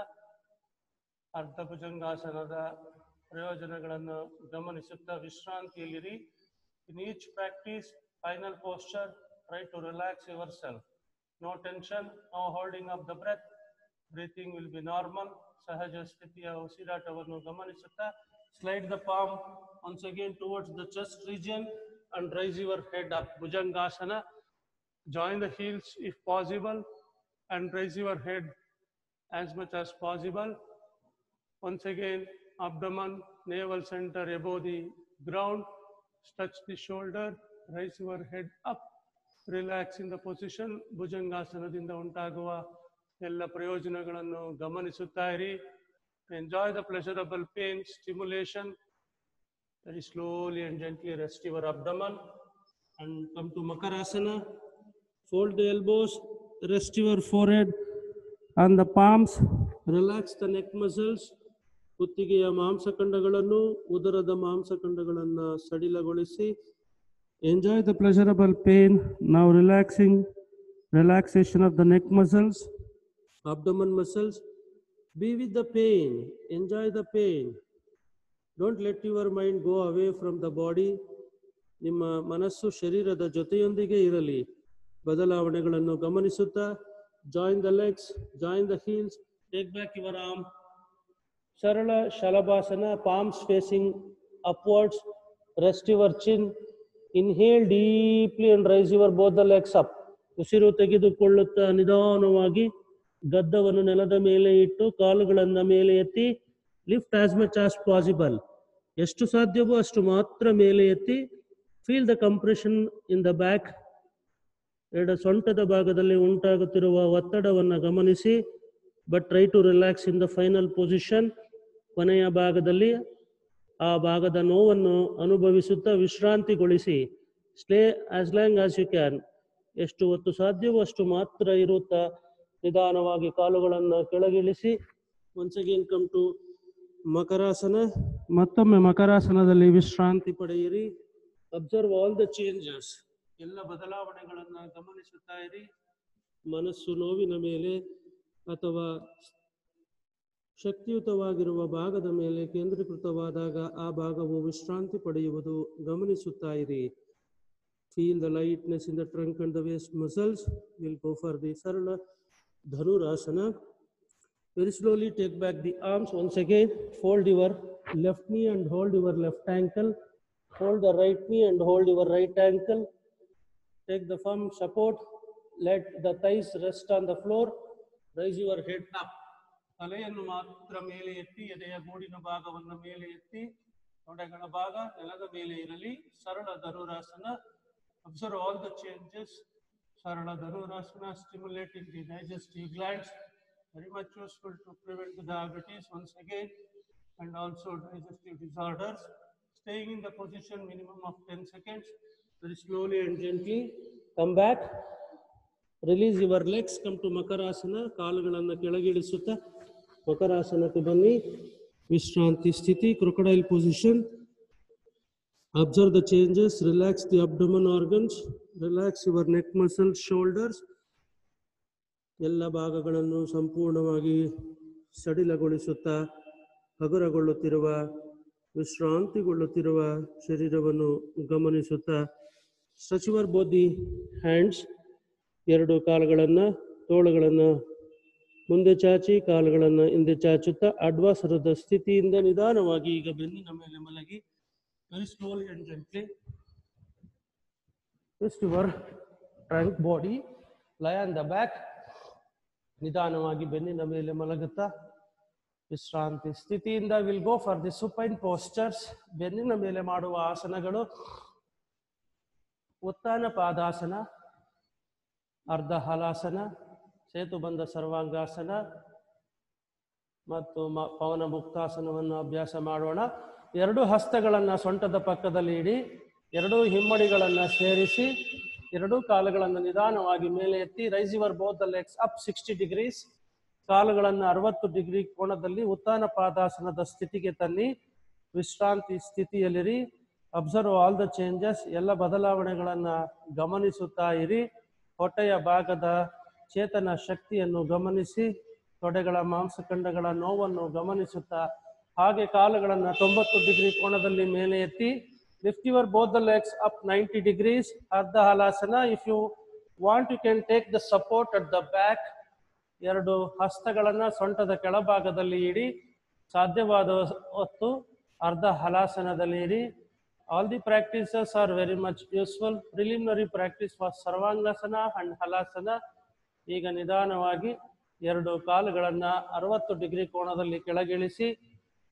ಅರ್ಧ ಭುಜಂಗಾಸನದ ಪ್ರಯೋಜನಗಳನ್ನು ಗಮನಿಸುತ್ತಾ ವಿಶ್ರಾಂತಿಯಲ್ಲಿರಿ. In each practice, final posture, try to relax yourself. No tension, no holding of the breath. Breathing will be normal. ಸಹಜ ಸ್ಥಿತಿಯ ಉಸಿರಾಟವನ್ನು ಗಮನಿಸುತ್ತಾ slide the palm once again towards the chest region and raise your head up. Bhujangasana. Join the heels if possible and raise your head as much as possible. Once again, abdomen, navel center above the ground. Touch the shoulder, raise your head up, relax in the position. ಭುಜಂಗಾಸನದಿಂದ ಉಂಟಾಗುವ ಎಲ್ಲ ಪ್ರಯೋಜನಗಳನ್ನು ಗಮನಿಸುತ್ತಾ ಇರಿ. Enjoy the pleasurable pain stimulation. Very slowly and gently rest your abdomen and come to Makarasana. Fold the elbows, rest your forehead on the palms, relax the neck muscles. ಕುತ್ತಿಗೆಯ ಮಾಂಸಖಂಡಗಳನ್ನು, ಉದರದ ಮಾಂಸಖಂಡಗಳನ್ನು ಸಡಿಲಗೊಳಿಸಿ. Enjoy the pleasurable pain. Now relaxation of the neck muscles, abdomen muscles. Be with the pain. Enjoy the pain. Don't let your mind go away from the body. ನಿಮ್ಮ ಮನಸ್ಸು ಶರೀರದ ಜೊತೆಯೊಂದಿಗೆ ಇರಲಿ. ಬದಲಾವಣೆಗಳನ್ನು ಗಮನಿಸುತ್ತಾ join the legs, join the heels, take back your arm. Sarala Shalabhasana, palms facing upwards. Rest your chin. Inhale deeply and raise your both the legs up. ಉಸಿರು ತೆಗೆದುಕೊಳ್ಳುತ್ತಾ ನಿಧಾನವಾಗಿ ಗದ್ದವನ್ನು ನೆಲದ ಮೇಲೆ ಇಟ್ಟು ಕಾಲುಗಳನ್ನು ಮೇಲೆ ಎತ್ತಿ. Lift as much as possible. ಎಷ್ಟು ಸಾಧ್ಯವೋ ಅಷ್ಟು ಮಾತ್ರ ಮೇಲೆ ಎತ್ತಿ. Feel the compression in the back. ಸೊಂಟದ ಭಾಗದಲ್ಲಿ ಉಂಟಾಗುತ್ತಿರುವ ಒತ್ತಡವನ್ನು ಗಮನಿಸಿ. But try to relax in the final position. ಕೊನೆಯ ಭಾಗದಲ್ಲಿ ಆ ಭಾಗದ ನೋವನ್ನು ಅನುಭವಿಸುತ್ತಾ ವಿಶ್ರಾಂತಿಗೊಳಿಸಿ. Stay as long as you can. ಎಷ್ಟು ಹೊತ್ತು ಸಾಧ್ಯವೋ ಅಷ್ಟು ಮಾತ್ರ ಇರುತ್ತಾ ನಿಧಾನವಾಗಿ ಕಾಲುಗಳನ್ನು ಕೆಳಗಿಳಿಸಿ. Once again come to Makarasana. ಮತ್ತೊಮ್ಮೆ ಮಕರಾಸನದಲ್ಲಿ ವಿಶ್ರಾಂತಿ ಪಡೆಯಿರಿ. Observe all the changes. ಎಲ್ಲ ಬದಲಾವಣೆಗಳನ್ನು ಗಮನಿಸುತ್ತಾ ಇರಿ. ಮನಸ್ಸು ನೋವಿನ ಮೇಲೆ ಅಥವಾ ಶಕ್ತಿಯುತವಾಗಿರುವ ಭಾಗದ ಮೇಲೆ ಕೇಂದ್ರೀಕೃತವಾದಾಗ ಆ ಭಾಗವು ವಿಶ್ರಾಂತಿ ಪಡೆಯುವುದು ಗಮನಿಸುತ್ತಾ ಇರಿ. Feel the lightness in the trunk and the waist muscles. We'll go for the Sarala Dhanurasana. Very slowly take back the arms. Once again, fold your left knee and hold your left ankle. Hold the right knee and hold your right ankle. Take the firm support. Let the thighs rest on the floor. Raise your head up. ತಲೆಯನ್ನು ಮಾತ್ರ ಮೇಲೆ ಎತ್ತಿ, ಎದೆಯ ಗೂಡಿನ ಭಾಗವನ್ನು ಮೇಲೆ ಎತ್ತಿ, ತೊಡೆಗಳ ಭಾಗ ನೆಲದ ಮೇಲೆ ಇರಲಿ. ಸರಳ Dhanurasana. Observe all the changes. Sarala Dhanurasana, stimulating the digestive glands. Very much useful to prevent the diabetes once again, and also digestive disorders. Staying in the position minimum of 10 seconds. Very slowly and gently. Come back. Release your legs. Come to Makarasana. ಕಾಲುಗಳನ್ನು ಕೆಳಗಿಳಿಸುತ್ತಾ ಮಕರಾಸನಕ್ಕೆ ಬನ್ನಿ. ವಿಶ್ರಾಂತಿ ಸ್ಥಿತಿ, crocodile position. Observe the changes. Relax the abdomen organs. Relax your neck muscles, shoulders. ಎಲ್ಲ ಭಾಗಗಳನ್ನು ಸಂಪೂರ್ಣವಾಗಿ ಸಡಿಲಗೊಳಿಸುತ್ತಾ ಹಗುರಗೊಳ್ಳುತ್ತಿರುವ, ವಿಶ್ರಾಂತಿಗೊಳ್ಳುತ್ತಿರುವ ಶರೀರವನ್ನು ಗಮನಿಸುತ್ತಾ Stretch your both the hands. ಎರಡು ಕಾಲುಗಳನ್ನು ತೋಳುಗಳನ್ನು ಮುಂದೆ ಚಾಚಿ ಕಾಲುಗಳನ್ನು ಹಿಂದೆ ಚಾಚುತ್ತಾ ಅಡ್ವಾಸರದ ಸ್ಥಿತಿಯಿಂದ ನಿಧಾನವಾಗಿ ಈಗ ಬೆನ್ನಿನ ಮೇಲೆ ಮಲಗಿ very slowly and gently twist your trunk body, lie on the back. ನಿಧಾನವಾಗಿ ಬೆನ್ನಿನ ಮೇಲೆ ಮಲಗುತ್ತಾ ವಿಶ್ರಾಂತಿ ಸ್ಥಿತಿಯಿಂದ will go for the supine postures. ಬೆನ್ನಿನ ಮೇಲೆ ಮಾಡುವ ಆಸನಗಳು ಉತ್ತಾನ ಪಾದಾಸನ, ಅರ್ಧ ಹಲಾಸನ, ಸೇತುಬಂಧ ಸರ್ವಾಂಗಾಸನ ಮತ್ತು ಪವನ ಮುಕ್ತಾಸನವನ್ನು ಅಭ್ಯಾಸ ಮಾಡೋಣ. ಎರಡು ಹಸ್ತಗಳನ್ನು ಸೊಂಟದ ಪಕ್ಕದಲ್ಲಿ ಇಡಿ, ಎರಡೂ ಹಿಮ್ಮಡಿಗಳನ್ನು ಸೇರಿಸಿ, ಎರಡೂ ಕಾಲುಗಳನ್ನು ನಿಧಾನವಾಗಿ ಮೇಲೆ ಎತ್ತಿ. Rice your both the legs up 60 degrees. ಕಾಲುಗಳನ್ನು 60 ಡಿಗ್ರಿ ಕೋನದಲ್ಲಿ ಉತ್ತಾನ ಪಾದಾಸನದ ಸ್ಥಿತಿಗೆ ತನ್ನಿ. ವಿಶ್ರಾಂತಿ ಸ್ಥಿತಿಯಲ್ಲಿರಿ. Observe all the changes. ಎಲ್ಲ ಬದಲಾವಣೆಗಳನ್ನು ಗಮನಿಸುತ್ತಾ ಇರಿ. ಹೊಟ್ಟೆಯ ಭಾಗದ ಚೇತನ ಶಕ್ತಿಯನ್ನು ಗಮನಿಸಿ, ತೊಡೆಗಳ ಮಾಂಸಖಂಡಗಳ ನೋವನ್ನು ಗಮನಿಸುತ್ತಾ ಹಾಗೆ ಕಾಲುಗಳನ್ನು 90 ಡಿಗ್ರಿ ಕೋನದಲ್ಲಿ ಮೇಲೆ ಎತ್ತಿ. Lift your both the legs up 90 degrees. Ardha Halasana. If you want you can take the support at the back. ಎರಡು ಹಸ್ತಗಳನ್ನು ಸೊಂಟದ ಕೆಳಭಾಗದಲ್ಲಿ ಇಡಿ. ಸಾಧ್ಯವಾದ ಹೊತ್ತು ಅರ್ಧ ಹಲಾಸನದಲ್ಲಿ ಇರಿ. All the practices are very much useful. Preliminary practice was Sarvangasana and Halasana. ಈಗ ನಿಧಾನವಾಗಿ ಎರಡು ಕಾಲುಗಳನ್ನು 60 ಡಿಗ್ರಿ ಕೋನದಲ್ಲಿ ಕೆಳಗಿಳಿಸಿ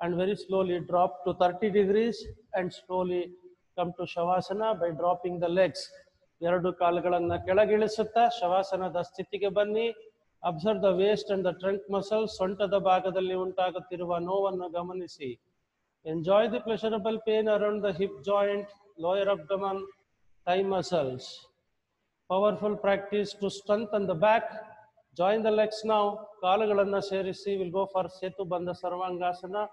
and very slowly drop to 30 degrees and slowly come to Shavasana by dropping the legs. ಎರಡು ಕಾಲುಗಳನ್ನು ಕೆಳಗಿಳಿಸುತ್ತಾ ಶವಾಸನದ ಸ್ಥಿತಿಗೆ ಬನ್ನಿ. Observe the waste and the trunk muscles. ಸೊಂಟದ ಭಾಗದಲ್ಲಿ ಉಂಟಾಗುತ್ತಿರುವ ನೋವನ್ನು ಗಮನಿಸಿ. Enjoy the pleasurable pain around the hip joint, lower abdomen, thigh muscles. Powerful practice to strengthen the back. Join the legs now. ಕಾಲುಗಳನ್ನು ಸೇರಿಸಿ. We'll go for ಸೇತುಬಂಧ Sarvangasana.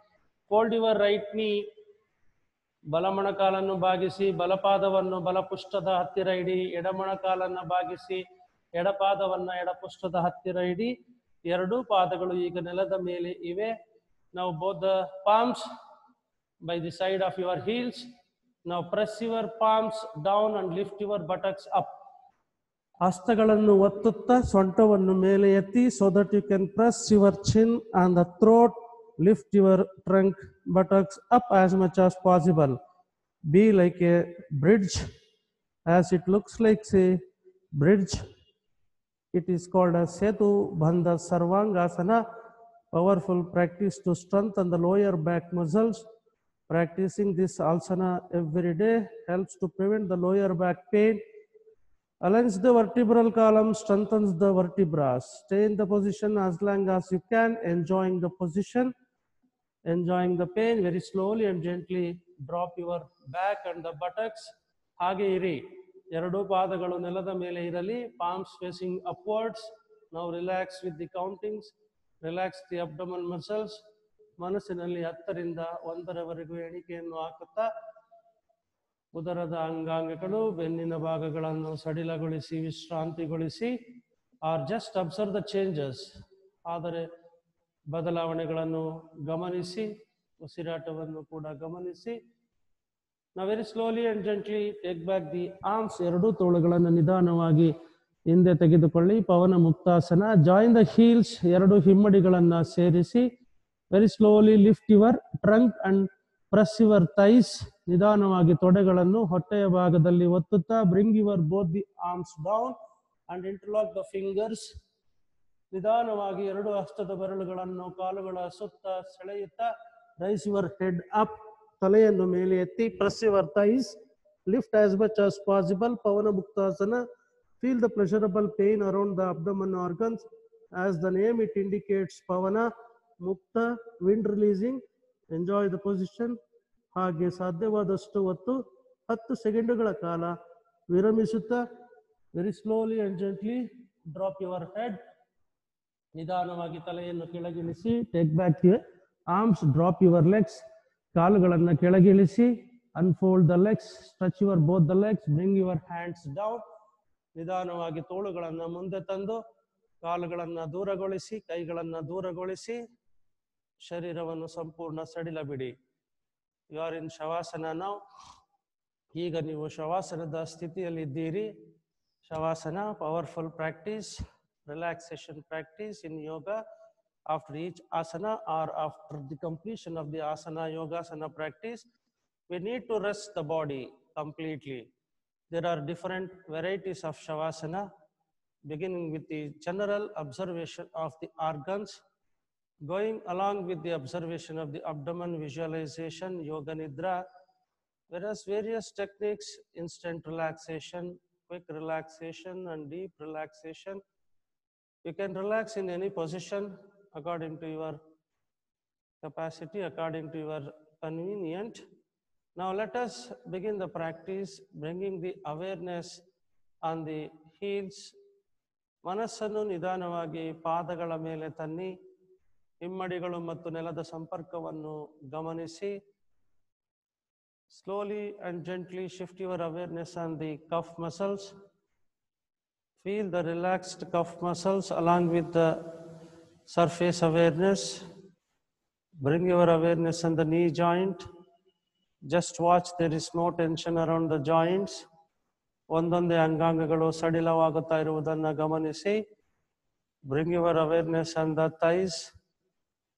Fold your right knee. ಬಲಮೊಣಕಾಲನ್ನು ಬಾಗಿಸಿ, ಬಲಪಾದವನ್ನು ಬಲಪುಷ್ಟದ ಹತ್ತಿರ ಇಡಿ. ಎಡಮೊಣಕಾಲನ್ನು ಬಾಗಿಸಿ, ಎಡಪಾದವನ್ನು ಎಡಪುಷ್ಟದ ಹತ್ತಿರ ಇಡಿ. ಎರಡೂ ಪಾದಗಳು ಈಗ ನೆಲದ ಮೇಲೆ ಇವೆ. Now both the palms by the side of your heels. Now press your palms down and lift your buttocks up. ಹಸ್ತಗಳನ್ನು ಒತ್ತುತ್ತಾ ಸೊಂಟವನ್ನು ಮೇಲೆ ಎತ್ತಿ, so that you can press your chin on the throat. Lift your trunk, buttocks up as much as possible. Be like a bridge. As it looks like a bridge, it is called as Setu Bandha Sarvangasana. Powerful practice to strengthen the lower back muscles. Practicing this asana every day helps to prevent the lower back pain, aligns the vertebral column, strengthens the vertebrae. Stay in the position as long as you can, enjoying the position, enjoying the pain. Very slowly and gently drop your back and the buttocks. ಹಾಗೆ ಇರಿ. ಎರಡೂ ಪಾದಗಳು ನೆಲದ ಮೇಲೆ ಇರಲಿ. Palms facing upwards. Now relax with the countings. Relax the abdomen muscles. ಮನಸ್ಸಿನಲ್ಲಿ 10ರಿಂದ 1ರವರೆಗೂ ಎಣಿಕೆಯನ್ನು ಹಾಕುತ್ತಾ ಉದರದ ಅಂಗಾಂಗಗಳು, ಬೆನ್ನಿನ ಭಾಗಗಳನ್ನು ಸಡಿಲಗೊಳಿಸಿ ವಿಶ್ರಾಂತಿಗೊಳಿಸಿ. Or just observe the changes. ಆದರೆ ಬದಲಾವಣೆಗಳನ್ನು ಗಮನಿಸಿ, ಉಸಿರಾಟವನ್ನು ಕೂಡ ಗಮನಿಸಿ. Now very slowly and gently take back the arms. ಎರಡೂ ತೋಳುಗಳನ್ನು ನಿಧಾನವಾಗಿ ಹಿಂದೆ ತೆಗೆದುಕೊಳ್ಳಿ. ಪವನ ಮುಕ್ತಾಸನ. Join the heels. ಎರಡು ಹಿಮ್ಮಡಿಗಳನ್ನು ಸೇರಿಸಿ. Very slowly lift your trunk and press your thighs. ನಿಧಾನವಾಗಿ ತೊಡೆಗಳನ್ನು ಹೊಟ್ಟೆಯ ಭಾಗದಲ್ಲಿ ಒತ್ತುತ್ತಾ bring your both the arms down and interlock the fingers. ನಿಧಾನವಾಗಿ ಎರಡು ಹಸ್ತದ ಬೆರಳುಗಳನ್ನು ಕಾಲುಗಳ ಸುತ್ತ ಸೆಳೆಯುತ್ತಾ raise your head up. ತಲೆಯನ್ನು ಮೇಲೆ ಎತ್ತಿ press your thighs. Lift as much as possible. Pavana ಮುಕ್ತಾಸನ. Feel the pleasurable pain around the abdomen organs. As the name it indicates, pavana, mukta, wind releasing. Enjoy the position. ಹಾಗೆ ಸಾಧ್ಯವಾದಷ್ಟು ಹೊತ್ತು 10 ಸೆಕೆಂಡುಗಳ ಕಾಲ ವಿರಮಿಸುತ್ತಾ very slowly and gently drop your head. ನಿಧಾನವಾಗಿ ತಲೆಯನ್ನು ಕೆಳಗಿಳಿಸಿ. Take back your arms. Drop your legs. ಕಾಲುಗಳನ್ನು ಕೆಳಗಿಳಿಸಿ. Unfold the legs. Stretch your both the legs. Bring your hands down. ನಿಧಾನವಾಗಿ ತೋಳುಗಳನ್ನು ಮುಂದೆ ತಂದು ಕಾಲುಗಳನ್ನು ದೂರಗೊಳಿಸಿ, ಕೈಗಳನ್ನು ದೂರಗೊಳಿಸಿ, ಶರೀರವನ್ನು ಸಂಪೂರ್ಣ ಸಡಿಲ ಬಿಡಿ. You are in Shavasana now. ಈಗ ನೀವು ಶವಾಸನದ ಸ್ಥಿತಿಯಲ್ಲಿದ್ದೀರಿ. Shavasana, powerful practice, relaxation practice in yoga. After each asana or after the completion of the asana, yogasana practice, we need to rest the body completely. There are different varieties of Shavasana, beginning with the general observation of the organs, going along with the observation of the abdomen visualization, Yoga Nidra, whereas various techniques, instant relaxation, quick relaxation, and deep relaxation. You can relax in any position according to your capacity, according to your convenient. Now let us begin the practice, bringing the awareness on the heels. ಮನಸ್ಸನ್ನು ನಿಧಾನವಾಗಿ ಪಾದಗಳ ಮೇಲೆ ತನ್ನಿ. ಹಿಮ್ಮಡಿಗಳು ಮತ್ತು ನೆಲದ ಸಂಪರ್ಕವನ್ನು ಗಮನಿಸಿ. Slowly and gently shift your awareness on the cuff muscles. Feel the relaxed cuff muscles along with the surface awareness. Bring your awareness on the knee joint. Just watch, there is no tension around the joints. ಒಂದೊಂದೇ ಅಂಗಾಂಗಗಳು ಸಡಿಲವಾಗುತ್ತಾ ಇರುವುದನ್ನು ಗಮನಿಸಿ. Bring your awareness on the thighs.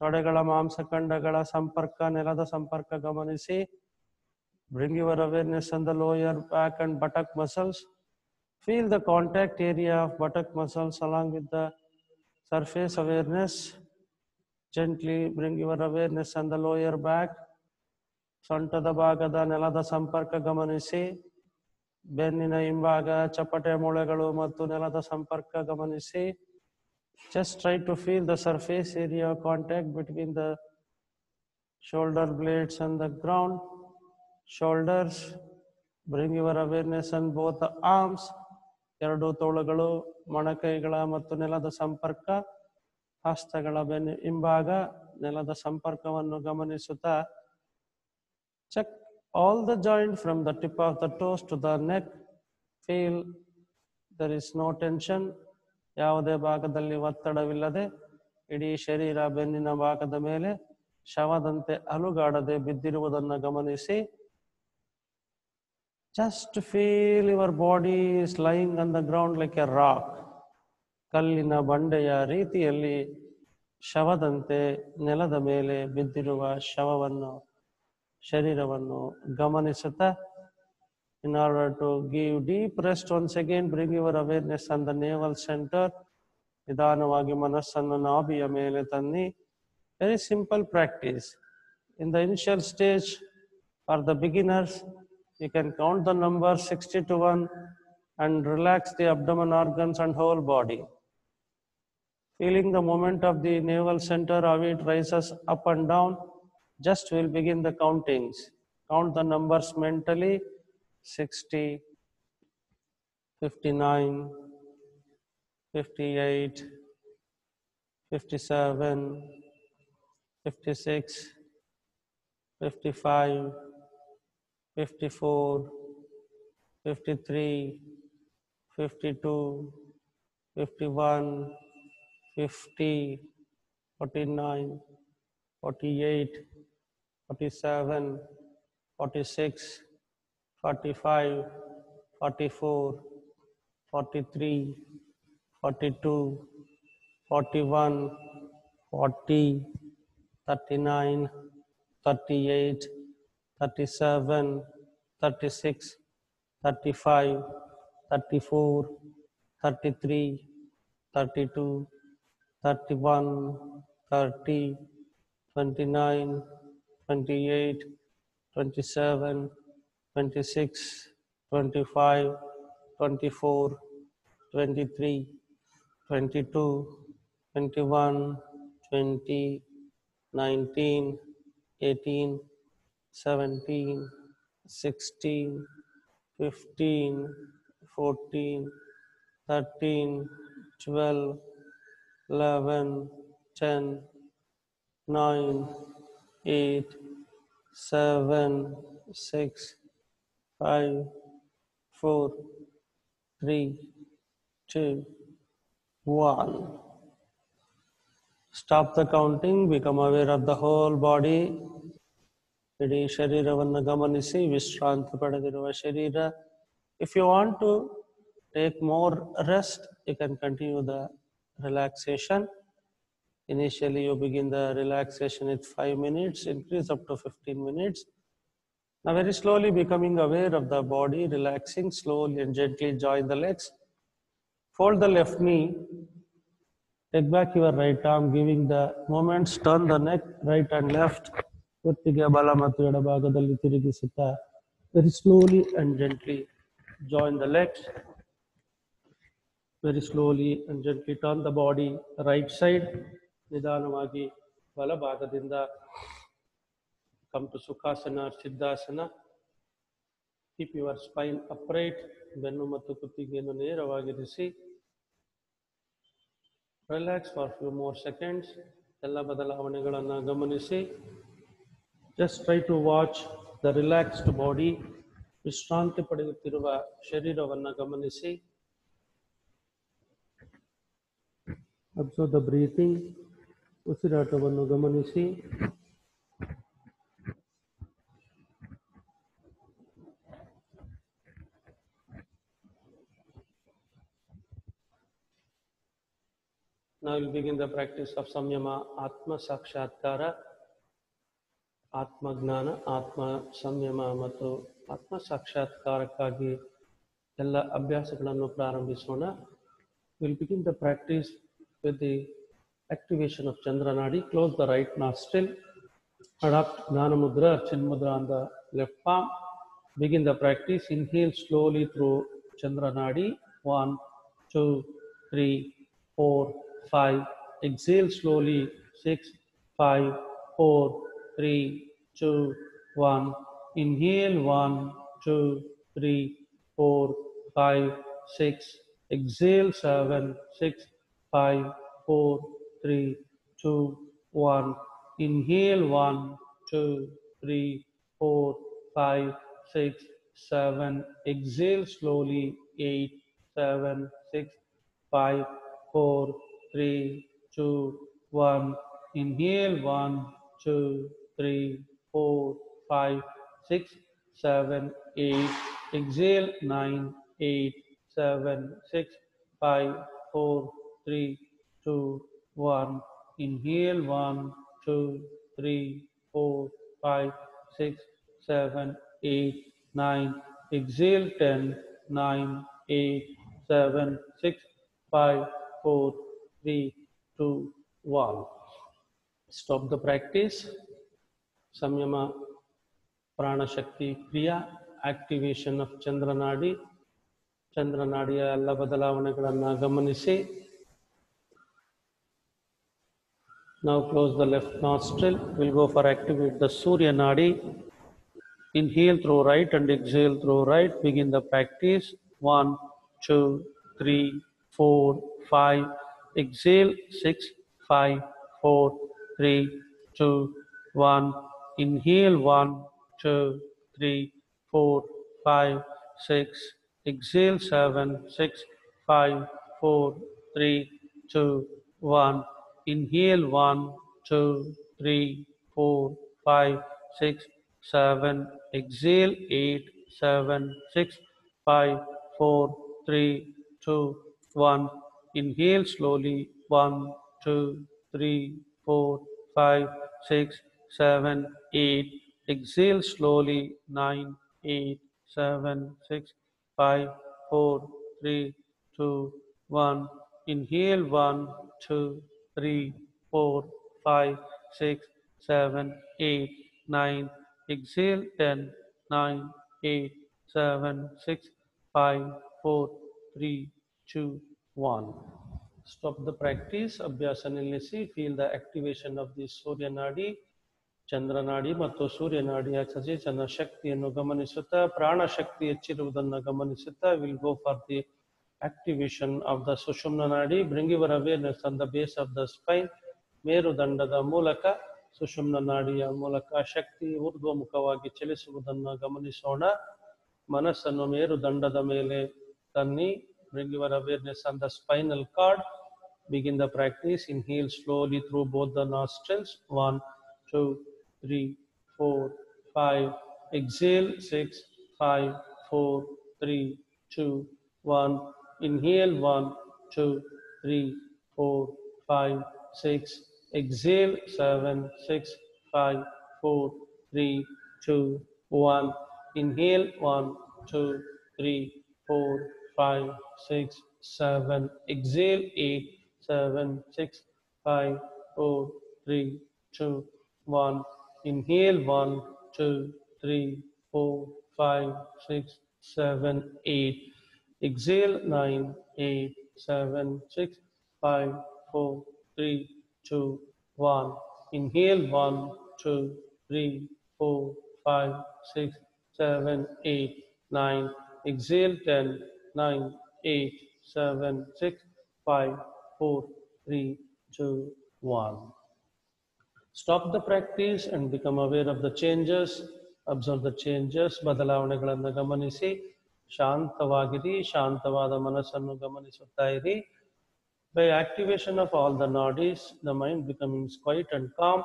ತೊಡೆಗಳ ಮಾಂಸಖಂಡಗಳ ಸಂಪರ್ಕ, ನೆಲದ ಸಂಪರ್ಕ ಗಮನಿಸಿ. Bring your awareness on the lower back and buttock muscles. Feel the contact area of buttock muscles along with the surface awareness. Gently bring your awareness on the lower back. ಸೊಂಟದ ಭಾಗದ ನೆಲದ ಸಂಪರ್ಕ ಗಮನಿಸಿ. ಬೆನ್ನಿನ ಹಿಂಭಾಗ, ಚಪ್ಪಟೆ ಮೂಳೆಗಳು ಮತ್ತು ನೆಲದ ಸಂಪರ್ಕ ಗಮನಿಸಿ. Just try to feel the surface area contact between the shoulder blades and the ground. Shoulders, bring your awareness on both the arms. ಎರಡು ತೋಳುಗಳು, ಮೊಣಕೈಗಳ ಮತ್ತು ನೆಲದ ಸಂಪರ್ಕ. ಹಸ್ತಗಳ ಬೆನ್ನ ಹಿಂಭಾಗ, ನೆಲದ ಸಂಪರ್ಕವನ್ನು ಗಮನಿಸುತ್ತಾ. Check all the joint from the tip of the toes to the neck. Feel there is no tension. ಯಾವುದೇ ಭಾಗದಲ್ಲಿ ಒತ್ತಡವಿಲ್ಲದೆ ಇಡೀ ಶರೀರ ಬೆನ್ನಿನ ಭಾಗದ ಮೇಲೆ ಶವದಂತೆ ಅಲುಗಾಡದೆ ಬಿದ್ದಿರುವುದನ್ನು ಗಮನಿಸಿ. Just feel your body is lying on the ground like a rock. ಕಲ್ಲಿನ ಬಂಡೆಯ ರೀತಿಯಲ್ಲಿ ಶವದಂತೆ ನೆಲದ ಮೇಲೆ ಬಿದ್ದಿರುವ ಶವವನ್ನು, ಶರೀರವನ್ನು ಗಮನಿಸುತ್ತಾ. In order to give deep rest, once again bring your awareness on the navel center. ನಿಧಾನವಾಗಿ ಮನಸ್ಸನ್ನು ನಾಭಿಯ ಮೇಲೆ ತನ್ನಿ. Very simple practice. In the initial stage, for the beginners, you can count the number 60 to 1 and relax the abdomen organs and whole body. Feeling the movement of the navel center, how it rises up and down. Just we'll begin the countings. Count the numbers mentally. 60, 59, 58, 57, 56, 55, 54, 53, 52, 51, 50, 49, 48, 47, 46, 45, 44, 43, 42, 41, 40, 39, 38, 37, 36, 35, 34, 33, 32, 31, 30, 29, 28, 27, 26, 25, 24, 23, 22, 21, 20, 19, 18, 17, 16, 15, 14, 13, 12, 11, 10, 9, 8, 7, 6, 5, 4, 3, 2, 1. Stop the counting, become aware of the whole body. ಇಡೀ ಶರೀರವನ್ನು ಗಮನಿಸಿ ವಿಶ್ರಾಂತಿ ಪಡೆದಿರುವ ಶರೀರ. If you want to take more rest, you can continue the relaxation. Initially, you begin the relaxation with 5 minutes, increase up to 15 minutes. Now, very slowly becoming aware of the body, relaxing slowly and gently join the legs. Fold the left knee, take back your right arm, giving the movements, turn the neck, right and left. ಕುತ್ತಿಗೆ ಬಲ ಮತ್ತು ಎಡಭಾಗದಲ್ಲಿ ತಿರುಗಿಸುತ್ತಾ very slowly and gently join the legs. Very slowly and gently turn the body right side. ನಿಧಾನವಾಗಿ ಬಲಭಾಗದಿಂದ come to Sukhasana or Siddhasana. Keep your spine upright. ಬೆನ್ನು ಮತ್ತು ಕುತ್ತಿಗೆಯನ್ನು ನೇರವಾಗಿರಿಸಿ. Relax for a few more seconds. ಎಲ್ಲ ಬದಲಾವಣೆಗಳನ್ನು ಗಮನಿಸಿ. Just try to watch the relaxed body. ವಿಶ್ರಾಂತಿ ಪಡೆಯುತ್ತಿರುವ ಶರೀರವನ್ನು ಗಮನಿಸಿ. Observe the breathing. ಉಸಿರಾಟವನ್ನು ಗಮನಿಸಿ. Now we'll begin the practice of Samyama Atma Sakshatkara. Atma Gnana, Atma Samyama ಮತ್ತು ಆತ್ಮ ಸಾಕ್ಷಾತ್ಕಾರಕ್ಕಾಗಿ ಎಲ್ಲ ಅಭ್ಯಾಸಗಳನ್ನು ಪ್ರಾರಂಭಿಸೋಣ. We'll begin the practice with the activation of Chandra Nadi. Close the right nostril. Adopt Gnana Mudra or Chin Mudra on the left palm. Begin the practice. Inhale slowly through Chandra Nadi. 1, 2, 3, 4, 5. Exhale slowly. 6, 5, 4, 3, 2, 1. Inhale 1, 2, 3, 4, 5, 6. Exhale 7, 6, 5, 4, 3, 2, 1. Inhale 1, 2, 3, 4, 5, 6, 7. Exhale slowly 8, 7, 6, 5, 4, 3, 2, 1. Inhale 1, 2, 3, 4, 5, 6, 7, 8. Exhale 9, 8, 7, 6, 5, 4, 3, 2, 1. Inhale 1, 2, 3, 4, 5, 6, 7, 8, 9. Exhale 10, 9, 8, 7, 6, 5, 4, 3, 2, 1. Stop the practice. Samyama Prana Shakti Kriya, activation of Chandra Nadi. Chandra Nadiya ಎಲ್ಲ ಬದಲಾವಣೆಗಳನ್ನು ಗಮನಿಸಿ. Now close the left nostril. We'll go for activate the Surya Nadi. Inhale through right and exhale through right. Begin the practice. 1, 2, 3, 4, 5. Exhale 6, 5, 4, 3, 2, 1. Inhale 1, 2, 3, 4, 5, 6. Exhale 7, 6, 5, 4, 3, 2, 1. Inhale 1, 2, 3, 4, 5, 6, 7. Exhale 8, 7, 6, 5, 4, 3, 2, 1. Inhale slowly 1, 2, 3, 4, 5, 6, 7, 8. Exhale slowly 9, 8, 7, 6, 5, 4, 3, 2, 1. Inhale 1, 2, 3, 4, 5, 6, 7, 8, 9. Exhale 10, 9, 8, 7, 6, 5, 4, 3, 2, 1. Stop the practice. Abhyasa nilisi. Feel the activation of the Surya Nadi. Chandra Nadi ಮತ್ತು ಸೂರ್ಯ ನಾಡಿಯ ಸಚೇತನ ಶಕ್ತಿಯನ್ನು ಗಮನಿಸುತ್ತಾ ಪ್ರಾಣ ಶಕ್ತಿ ಹೆಚ್ಚಿರುವುದನ್ನು ಗಮನಿಸುತ್ತಾ will go for the activation of the Sushumna Nadi. Bring your awareness on the base of the spine. ಮೇರುದಂಡದ ಮೂಲಕ ಸುಷುಮ್ನ ನಾಡಿಯ ಮೂಲಕ ಶಕ್ತಿ ಊರ್ಧ್ವಮುಖವಾಗಿ ಚಲಿಸುವುದನ್ನು ಗಮನಿಸೋಣ. ಮನಸ್ಸನ್ನು ಮೇರುದಂಡದ ಮೇಲೆ ತನ್ನಿ. Bring your awareness on the spinal cord. Begin the practice. Inhale slowly through both the nostrils. 1, 2, 3, 4, 5. Exhale 6, 5, 4, 3, 2, 1. Inhale 1, 2, 3, 4, 5, 6. Exhale 7, 6, 5, 4, 3, 2, 1. Inhale 1, 2, 3, 4, 5, 6, 7. Exhale 8, 7, 6, 5, 4, 3, 2, 1. Inhale 1, 2, 3, 4, 5, 6, 7, 8. Exhale 9, 8, 7, 6, 5, 4, 3, 2, 1. Inhale 1, 2, 3, 4, 5, 6, 7, 8, 9. Exhale 10, 9, 8, 7, 6, 5, 4, 3, 2, 1. Stop the practice and become aware of the changes. Observe the changes. ಬದಲಾವಣೆಗಳನ್ನು ಗಮನಿಸಿ ಶಾಂತವಾಗಿರಿ. ಶಾಂತವಾದ ಮನಸ್ಸನ್ನು ಗಮನಿಸುತ್ತಾ ಇರಿ. By activation of all the nadis, the mind becomes quiet and calm.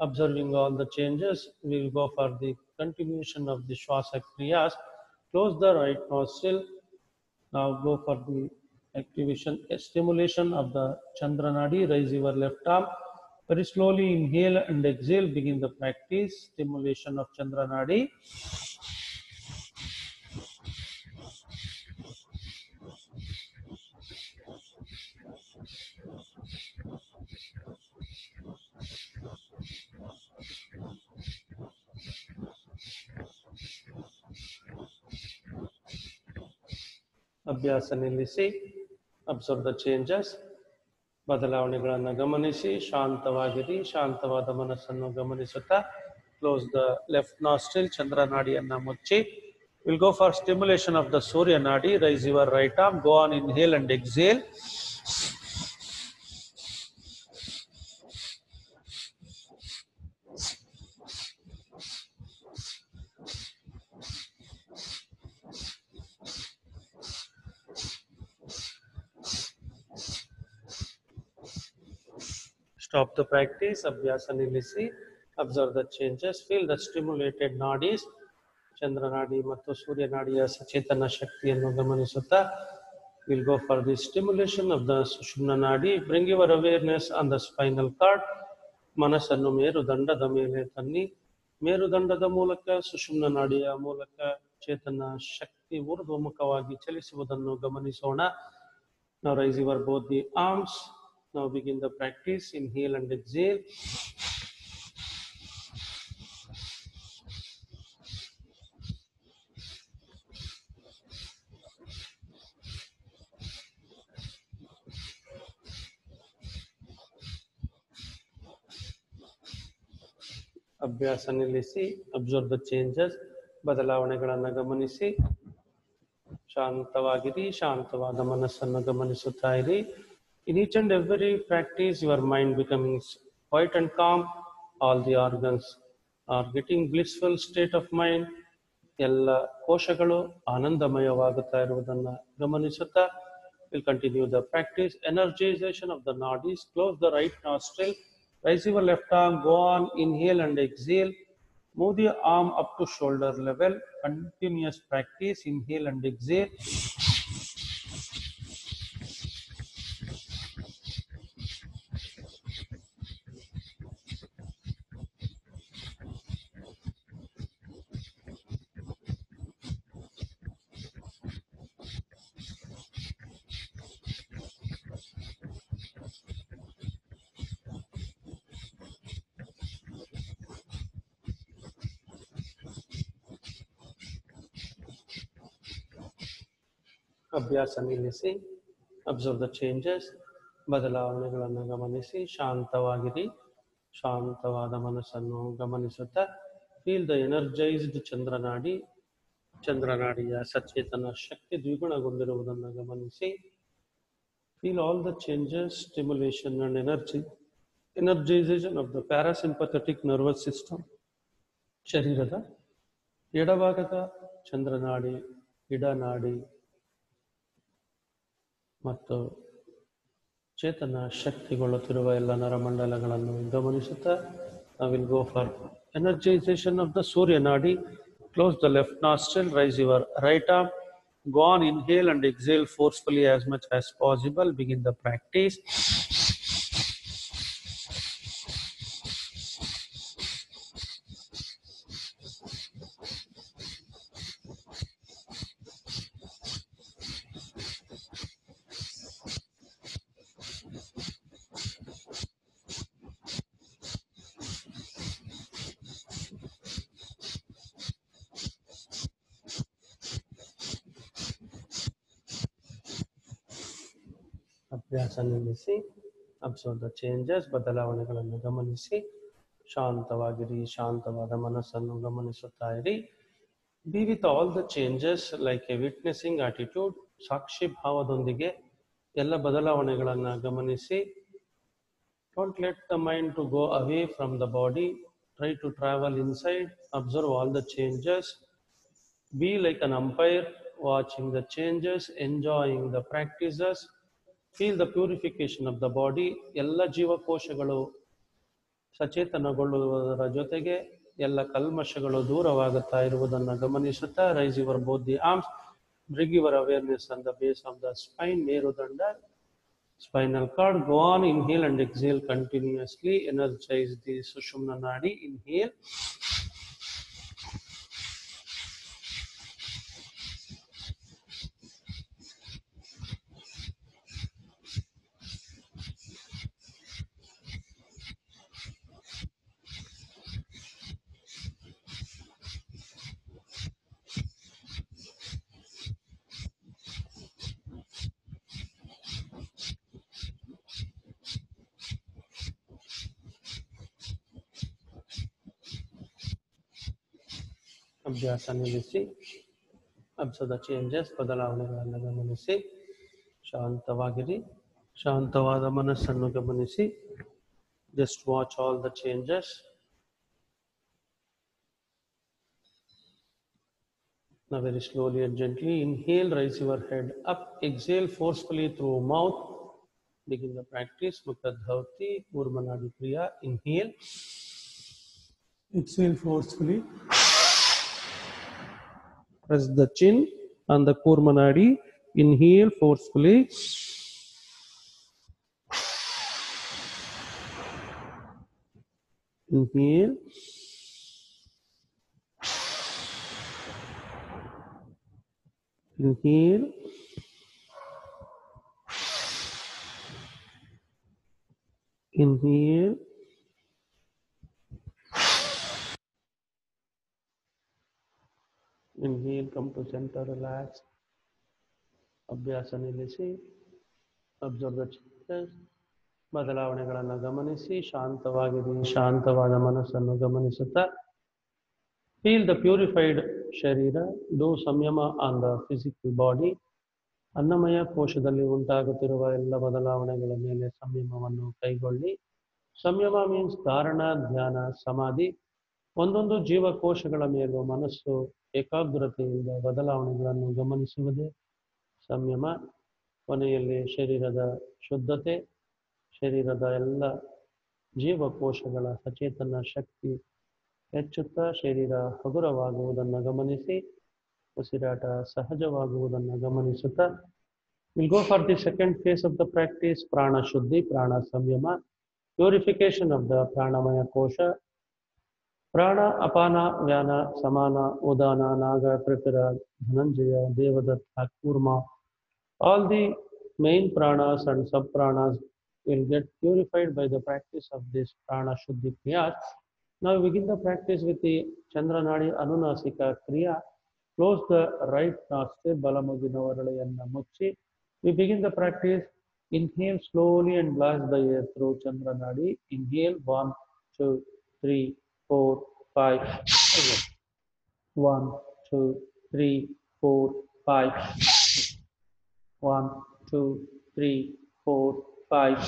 Observing all the changes, we will go for the continuation of the Shwasa Kriyas. Close the right nostril. Now go for the activation, stimulation of the Chandra Nadi. Raise your left arm. Very slowly inhale and exhale. Begin the practice. Stimulation of Chandra Nadi. ಅಭ್ಯಾಸ ನಿಲ್ಲಿಸಿ. Observe the changes. ಬದಲಾವಣೆಗಳನ್ನು ಗಮನಿಸಿ ಶಾಂತವಾಗಿರಿ. ಶಾಂತವಾದ ಮನಸ್ಸನ್ನು ಗಮನಿಸುತ್ತಾ close the left nostril. ಚಂದ್ರ ನಾಡಿಯನ್ನು ಮುಚ್ಚಿ. Will go for stimulation of the Surya Nadi. Raise your right arm. Go on inhale and exhale. Stop the practice. ಅಭ್ಯಾಸ ನಿಲ್ಲಿಸಿ. Observe the changes. Feel the stimulated nadis. ಚಂದ್ರ ನಾಡಿ ಮತ್ತು ಸೂರ್ಯ ನಾಡಿಯ ಸಚೇತನ ಶಕ್ತಿಯನ್ನು ಗಮನಿಸುತ್ತಾ we'll go for the stimulation of the Sushumna Nadi. Bring your awareness on the spinal cord. ಮನಸ್ಸನ್ನು ಮೇರುದಂಡದ ಮೇಲೆ ತನ್ನಿ. ಮೇರುದಂಡದ ಮೂಲಕ ಸುಷುಮ್ನ ನಾಡಿಯ ಮೂಲಕ ಚೇತನ ಶಕ್ತಿ ಊರ್ಧ್ವಮುಖವಾಗಿ ಚಲಿಸುವುದನ್ನು ಗಮನಿಸೋಣ. Now raise your both the arms. Now begin the practice. Inhale and exhale. ಅಭ್ಯಾಸ ನಿಲ್ಲಿಸಿ. Observe the changes. ಬದಲಾವಣೆಗಳನ್ನು ಗಮನಿಸಿ ಶಾಂತವಾಗಿರಿ. ಶಾಂತವಾದ ಮನಸ್ಸನ್ನು ಗಮನಿಸುತ್ತಾ ಇರಿ. In each and every practice, your mind becomes quiet and calm. All the organs are getting blissful state of mind. ಎಲ್ಲ ಕೋಶಗಳು ಆನಂದಮಯವಾಗುತ್ತಾ ಇರುವುದನ್ನು ಗಮನಿಸುತ್ತಾ we'll continue the practice. Energization of the nadis. Close the right nostril. Raise your left arm. Go on. Inhale and exhale. Move the arm up to shoulder level. Continuous practice. Inhale and exhale. ಅಭ್ಯಾಸ ನಿಲ್ಲಿಸಿ. Observe the changes. ಬದಲಾವಣೆಗಳನ್ನು ಗಮನಿಸಿ ಶಾಂತವಾಗಿರಿ. ಶಾಂತವಾದ ಮನಸ್ಸನ್ನು ಗಮನಿಸುತ್ತಾ feel the energized Chandranadi. ಚಂದ್ರನಾಡಿಯ ಸಚೇತನ ಶಕ್ತಿ ದ್ವಿಗುಣಗೊಂಡಿರುವುದನ್ನು ಗಮನಿಸಿ. Feel all the changes, stimulation and energization of the parasympathetic nervous system. ಶರೀರದ ಎಡಭಾಗದ ಚಂದ್ರನಾಡಿ, ಇಡನಾಡಿ ಮತ್ತು ಚೇತನ ಶಕ್ತಿಗೊಳ್ಳುತ್ತಿರುವ ಎಲ್ಲ ನರಮಂಡಲಗಳನ್ನು ಗಮನಿಸುತ್ತಾ I will go for Energization of the Surya Nadi. Close the left nostril, raise your right arm. Go on, inhale and exhale forcefully as much as possible. Begin the practice. ಅಭ್ಯಾಸ ನಿಲ್ಲಿಸಿ. Observe the changes, ಬದಲಾವಣೆಗಳನ್ನು ಗಮನಿಸಿ. ಶಾಂತವಾಗಿರಿ, ಶಾಂತವಾದ ಮನಸ್ಸನ್ನು ಗಮನಿಸುತ್ತಾ ಇರಿ. Be with all the changes like a witnessing attitude. ಸಾಕ್ಷಿ ಭಾವದೊಂದಿಗೆ ಎಲ್ಲ ಬದಲಾವಣೆಗಳನ್ನು ಗಮನಿಸಿ. Don't let the mind to go away from the body. Try to travel inside. Observe all the changes. Be like an umpire watching the changes, enjoying the practices. Feel the purification of the body. ಎಲ್ಲ ಜೀವಕೋಶಗಳು ಸಚೇತನಗೊಳ್ಳುವುದರ ಜೊತೆಗೆ ಎಲ್ಲ ಕಲ್ಮಶಗಳು ದೂರವಾಗುತ್ತಾ ಇರುವುದನ್ನು ಗಮನಿಸುತ್ತಾ raise your both the arms. Bring your awareness on the base of the spine, Merudanda, spinal cord. Go on, inhale and exhale continuously. Energize the Sushumna Nadi. Inhale. ಅಭ್ಯಾಸ ನಿಲ್ಲಿಸಿ. ಅಬ್ಸರ್ವ್ ದ ಚೇಂಜಸ್, ಬದಲಾವಣೆಗಳನ್ನು ಗಮನಿಸಿ. ಶಾಂತವಾಗಿರಿ, ಶಾಂತವಾದ ಮನಸ್ಸನ್ನು ಗಮನಿಸಿ. Just watch all the changes. Now very slowly and gently inhale, raise your head up. Exhale forcefully through mouth. Begin the practice. Mukadhavati, Kurmanadi Kriya. Inhale. Exhale forcefully. Press the chin on the Kurmanadi. Inhale forcefully. Inhale. Inhale. Inhale. Inhale, come to center, relax. ಅಭ್ಯಾಸ ನಿಲ್ಲಿಸಿ. Observe the changes, ಬದಲಾವಣೆಗಳನ್ನು ಗಮನಿಸಿ. ಶಾಂತವಾಗಿರಿ, ಶಾಂತವಾದ ಮನಸ್ಸನ್ನು ಗಮನಿಸುತ್ತಾ. Feel the purified ಶರೀರ. Do ಸಂಯಮ ಆನ್ ದ ಫಿಸಿಕಲ್ ಬಾಡಿ. ಅನ್ನಮಯ ಕೋಶದಲ್ಲಿ ಉಂಟಾಗುತ್ತಿರುವ ಎಲ್ಲ ಬದಲಾವಣೆಗಳ ಮೇಲೆ ಸಂಯಮವನ್ನು ಕೈಗೊಳ್ಳಿ. ಸಂಯಮ ಮೀನ್ಸ್ ಧಾರಣ, ಧ್ಯಾನ, ಸಮಾಧಿ. ಒಂದೊಂದು ಜೀವಕೋಶಗಳ ಮೇಲೂ ಮನಸ್ಸು ಏಕಾಗ್ರತೆಯಿಂದ ಬದಲಾವಣೆಗಳನ್ನು ಗಮನಿಸುವುದೇ ಸಂಯಮ. ಕೊನೆಯಲ್ಲಿ ಶರೀರದ ಶುದ್ಧತೆ, ಶರೀರದ ಎಲ್ಲ ಜೀವಕೋಶಗಳ ಸಚೇತನ ಶಕ್ತಿ ಹೆಚ್ಚುತ್ತಾ ಶರೀರ ಹಗುರವಾಗುವುದನ್ನು ಗಮನಿಸಿ. ಉಸಿರಾಟ ಸಹಜವಾಗುವುದನ್ನು ಗಮನಿಸುತ್ತಾ. We'll go for the second phase of the practice, prana shuddhi, prana samyama, purification of the pranamaya kosha. Prana, apana, vyana, samana, udana, naga, tripura, dhananjaya, devadatta, kurma. All the main pranas and sub-pranas will get purified by the practice of this prana shuddhi kriyas. Now we begin the practice with the Chandranadi Anunasika Kriya. Close the right nostril, Balamudinavaralayana Muchi. We begin the practice. Inhale slowly and blast the air through Chandranadi. Inhale 1, 2, 3, 4, 5. 1, 2, 3, 4, 5. 1, 2, 3, 4, 5.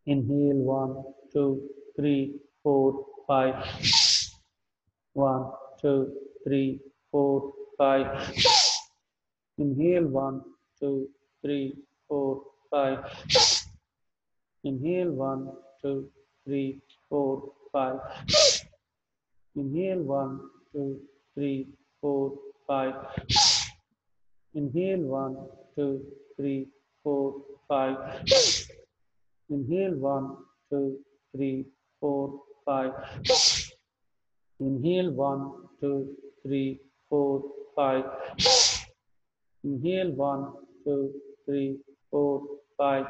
Inhale 1, 2, 3, 4, 5. 1, 2, 3, 4, 5. Inhale 1, 2, 3, 4, 5. Inhale 1, 2, 3, 4, 5. Inhale 1, 2, 3, 4, 5. Inhale 1, 2, 3, 4, 5. Inhale 1, 2, 3, 4, 5. Inhale 1, 2, 3, 4, 5. Inhale 1, 2, 3, 4, 5.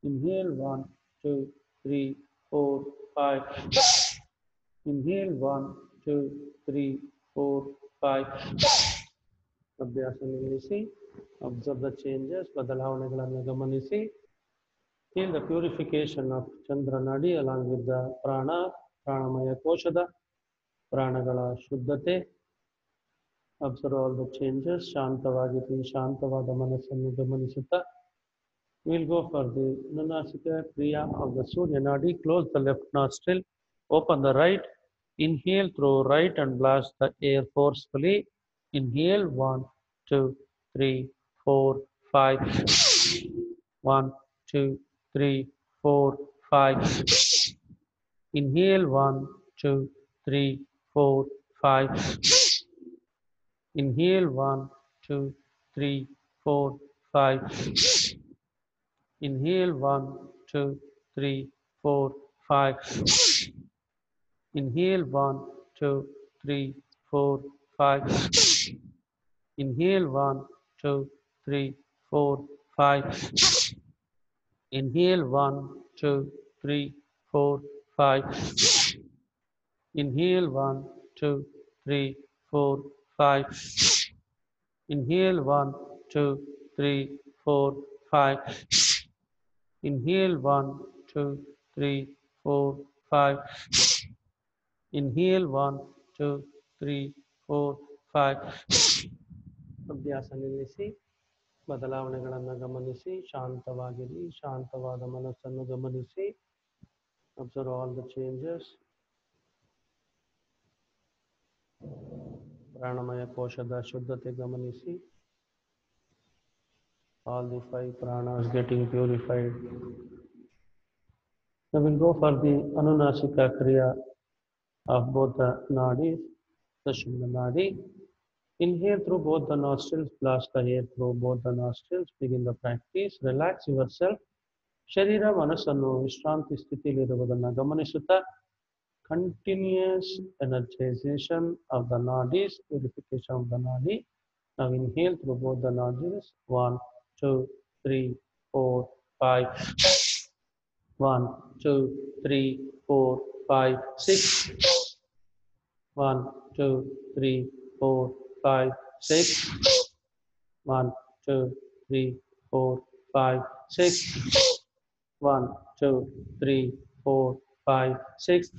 Inhale 1, 2, 3, 4, 5. Inhale 1, 2, 3, 4, 5. ಅಭ್ಯಾಸ ನಿಲ್ಲಿಸಿ. Observe the changes, ಬದಲಾವಣೆಗಳನ್ನು ಗಮನಿಸಿ. Feel the purification of Chandra Nadi along with the prana, pranamaya koshದ ಪ್ರಾಣಗಳ ಶುದ್ಧತೆ. Observe all the changes. ಶಾಂತವಾಗಿರಿ, ಶಾಂತವಾದ ಮನಸ್ಸನ್ನು ಗಮನಿಸುತ್ತಾ. We'll go for the Anunasika Kriya of the Surya Nadi. Close the left nostril, open the right. Inhale through right and blast the air forcefully. Inhale 1, 2, 3, 4, 5. 1, 2, 3, 4, 5. Inhale 1, 2, 3, 4, 5. Inhale 1, 2, 3, 4, 5. Inhale 1, 2, 3, 4, 5. Inhale 1, 2, 3, 4, 5. Inhale 1, 2, 3, 4, 5. Inhale 1, 2, 3, 4, 5. Inhale 1, 2, 3, 4, 5. Inhale 1, 2, 3, 4, 5. Inhale 1, 2, 3, 4, 5. Inhale 1, 2, 3, 4, 5. ಅಭ್ಯಾಸ ನಿಲ್ಲಿಸಿ. ಬದಲಾವಣೆಗಳನ್ನು ಗಮನಿಸಿ. ಶಾಂತವಾಗಿರಿ, ಶಾಂತವಾದ ಮನಸ್ಸನ್ನು ಗಮನಿಸಿ. Observe all the changes. ಪ್ರಾಣಮಯ ಕೋಶದ ಶುದ್ಧತೆ ಗಮನಿಸಿ. All the 5 pranas getting purified. Now we'll go for the Anunasika Kriya of both the nadis, Sushumna Nadi. Inhale through both the nostrils, blast the air through both the nostrils. Begin the practice. Relax yourself. ಶರೀರ ಮನಸ್ಸನ್ನು ವಿಶ್ರಾಂತಿ ಸ್ಥಿತಿಯಲ್ಲಿರುವುದನ್ನು ಗಮನಿಸುತ್ತಾ continuous energization of the nadis, purification of the nadi. Now inhale through both the nostrils. 1, 2, 3, 4, 5. 1, 2, 3, 4, 5, 6. 1, 2, 3, 4, 5, 6. 1, 2, 3, 4, 5, 6. 1, 2, 3, 4, 5, 6.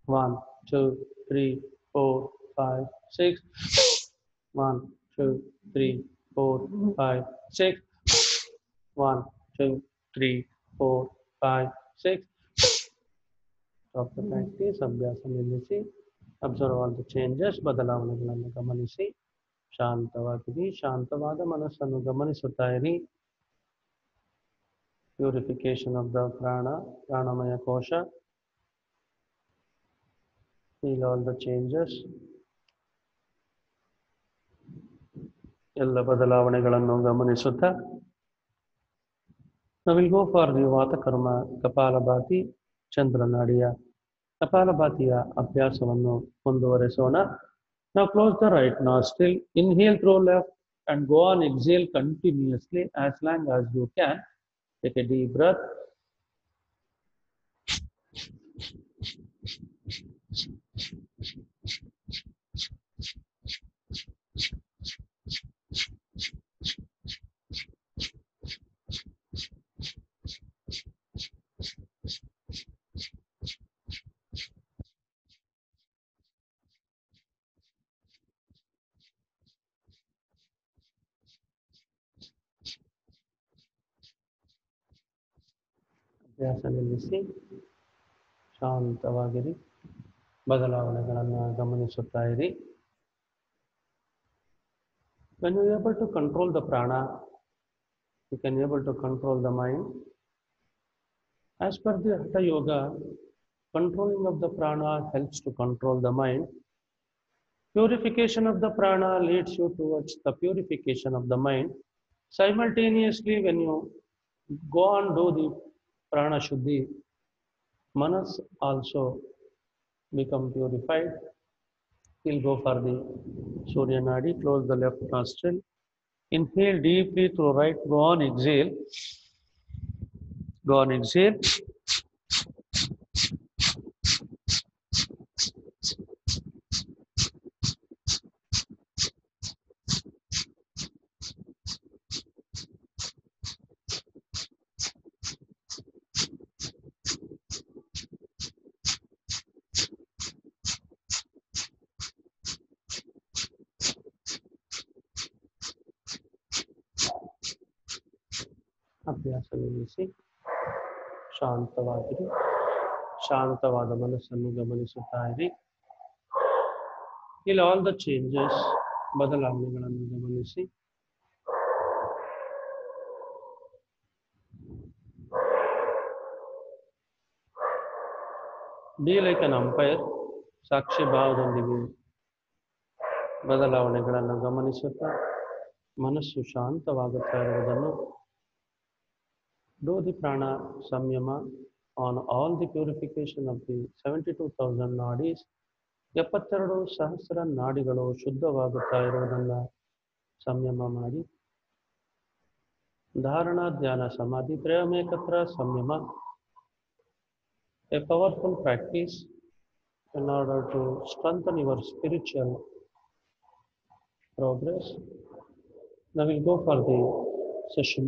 1, 2, 3, 4, 5, 6. 1, 2, 3, 4, 5, 6. 1, 2, 3, 4, 5, 6. Stop the practice. ಅಭ್ಯಾಸ ನಿಲ್ಲಿಸಿ. Observe all the changes. ಬದಲಾವಣೆಗಳನ್ನು ಗಮನಿಸಿ. ಶಾಂತವಾಗಿರಿ, ಶಾಂತವಾದ ಮನಸ್ಸನ್ನು ಗಮನಿಸುತ್ತಾ ಇರಿ. Purification of the prana, pranamaya kosha. Feel all the changes. ಎಲ್ಲ ಬದಲಾವಣೆಗಳನ್ನು ಗಮನಿಸುತ್ತಾ. Now we'll go for the Vata Karma Kapalabhati Chandranadiಯ ಕಪಾಲಭಾತಿಯ ಅಭ್ಯಾಸವನ್ನು ಮುಂದುವರೆಸೋಣ. Now close the right nostril. Inhale through left and go on exhale continuously as long as you can. Take a deep breath. ಅಭ್ಯಾಸ ನಿಲ್ಲಿಸಿ. ಶಾಂತವಾಗಿರಿ. ಬದಲಾವಣೆಗಳನ್ನು ಗಮನಿಸುತ್ತಾ ಇರಿ. When you are able to control the prana, you can able to control the mind. As per the Hatha Yoga, Controlling of the prana helps to control the mind. Purification of the prana leads you towards the purification of the mind. Simultaneously, when you go and do the prana shuddhi, manas also become purified. We'll go for the Surya Nadi, close the left nostril. Inhale deeply through right, go on, exhale. Go on, exhale. ಅಭ್ಯಾಸ ನಿಲ್ಲಿಸಿ ಶಾಂತವಾಗಿರಿ. ಶಾಂತವಾದ ಮನಸ್ಸನ್ನು ಗಮನಿಸುತ್ತಾ ಇರಿ. ಇಲ್ಲಿ all the changes, ಬದಲಾವಣೆಗಳನ್ನು ಗಮನಿಸಿ. Be like an umpire, ಸಾಕ್ಷಿ ಭಾವದೊಂದಿಗೆ ಬದಲಾವಣೆಗಳನ್ನು ಗಮನಿಸುತ್ತಾ ಮನಸ್ಸು ಶಾಂತವಾಗುತ್ತಾ ಇರುವುದನ್ನು. Do the prana samyama on all the purification of the 72,000 nadis. 72,000 ನಾಡಿಗಳು ಶುದ್ಧವಾಗುತ್ತಾ ಇರುವುದನ್ನು ಸಂಯಮ ಮಾಡಿ. ಧಾರಣ, ಧ್ಯಾನ, ಸಮಾಧಿ ತ್ರಯಮೇಕತ್ರ ಸಂಯಮ. A powerful practice in order to strengthen your spiritual progress. Now we'll go for the session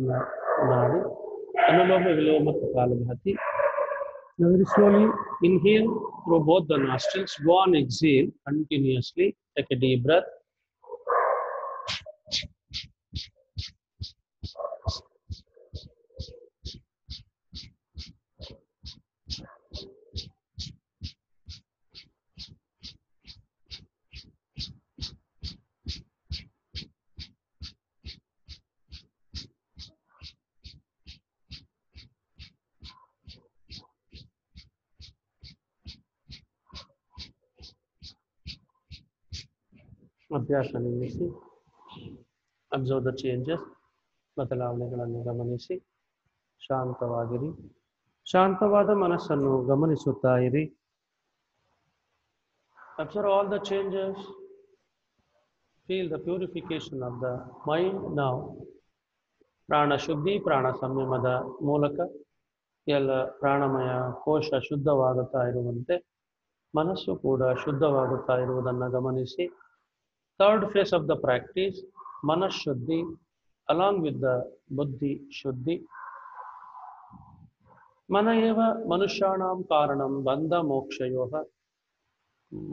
Nadi. Anuloma Viloma Kapalabhati. Now very slowly inhale through both the nostrils. Go on, exhale continuously. Take a deep breath. ಅಭ್ಯಾಸ ನಿಲ್ಲಿಸಿ. Observe the changes, ಬದಲಾವಣೆಗಳನ್ನು ಗಮನಿಸಿ. ಶಾಂತವಾಗಿರಿ. ಶಾಂತವಾದ ಮನಸ್ಸನ್ನು ಗಮನಿಸುತ್ತಾ ಇರಿ. Observe all the changes. Feel the purification of the mind now. ಪ್ರಾಣ ಶುದ್ಧಿ, ಪ್ರಾಣ ಸಂಯಮದ ಮೂಲಕ ಎಲ್ಲ ಪ್ರಾಣಮಯ ಕೋಶ ಶುದ್ಧವಾಗುತ್ತಾ ಇರುವಂತೆ ಮನಸ್ಸು ಕೂಡ ಶುದ್ಧವಾಗುತ್ತಾ ಇರುವುದನ್ನು ಗಮನಿಸಿ. Third phase of the practice, Manas Shuddhi, along with the Buddhi Shuddhi. Mana eva Manushanam Karanam Bandha Mokshayoha.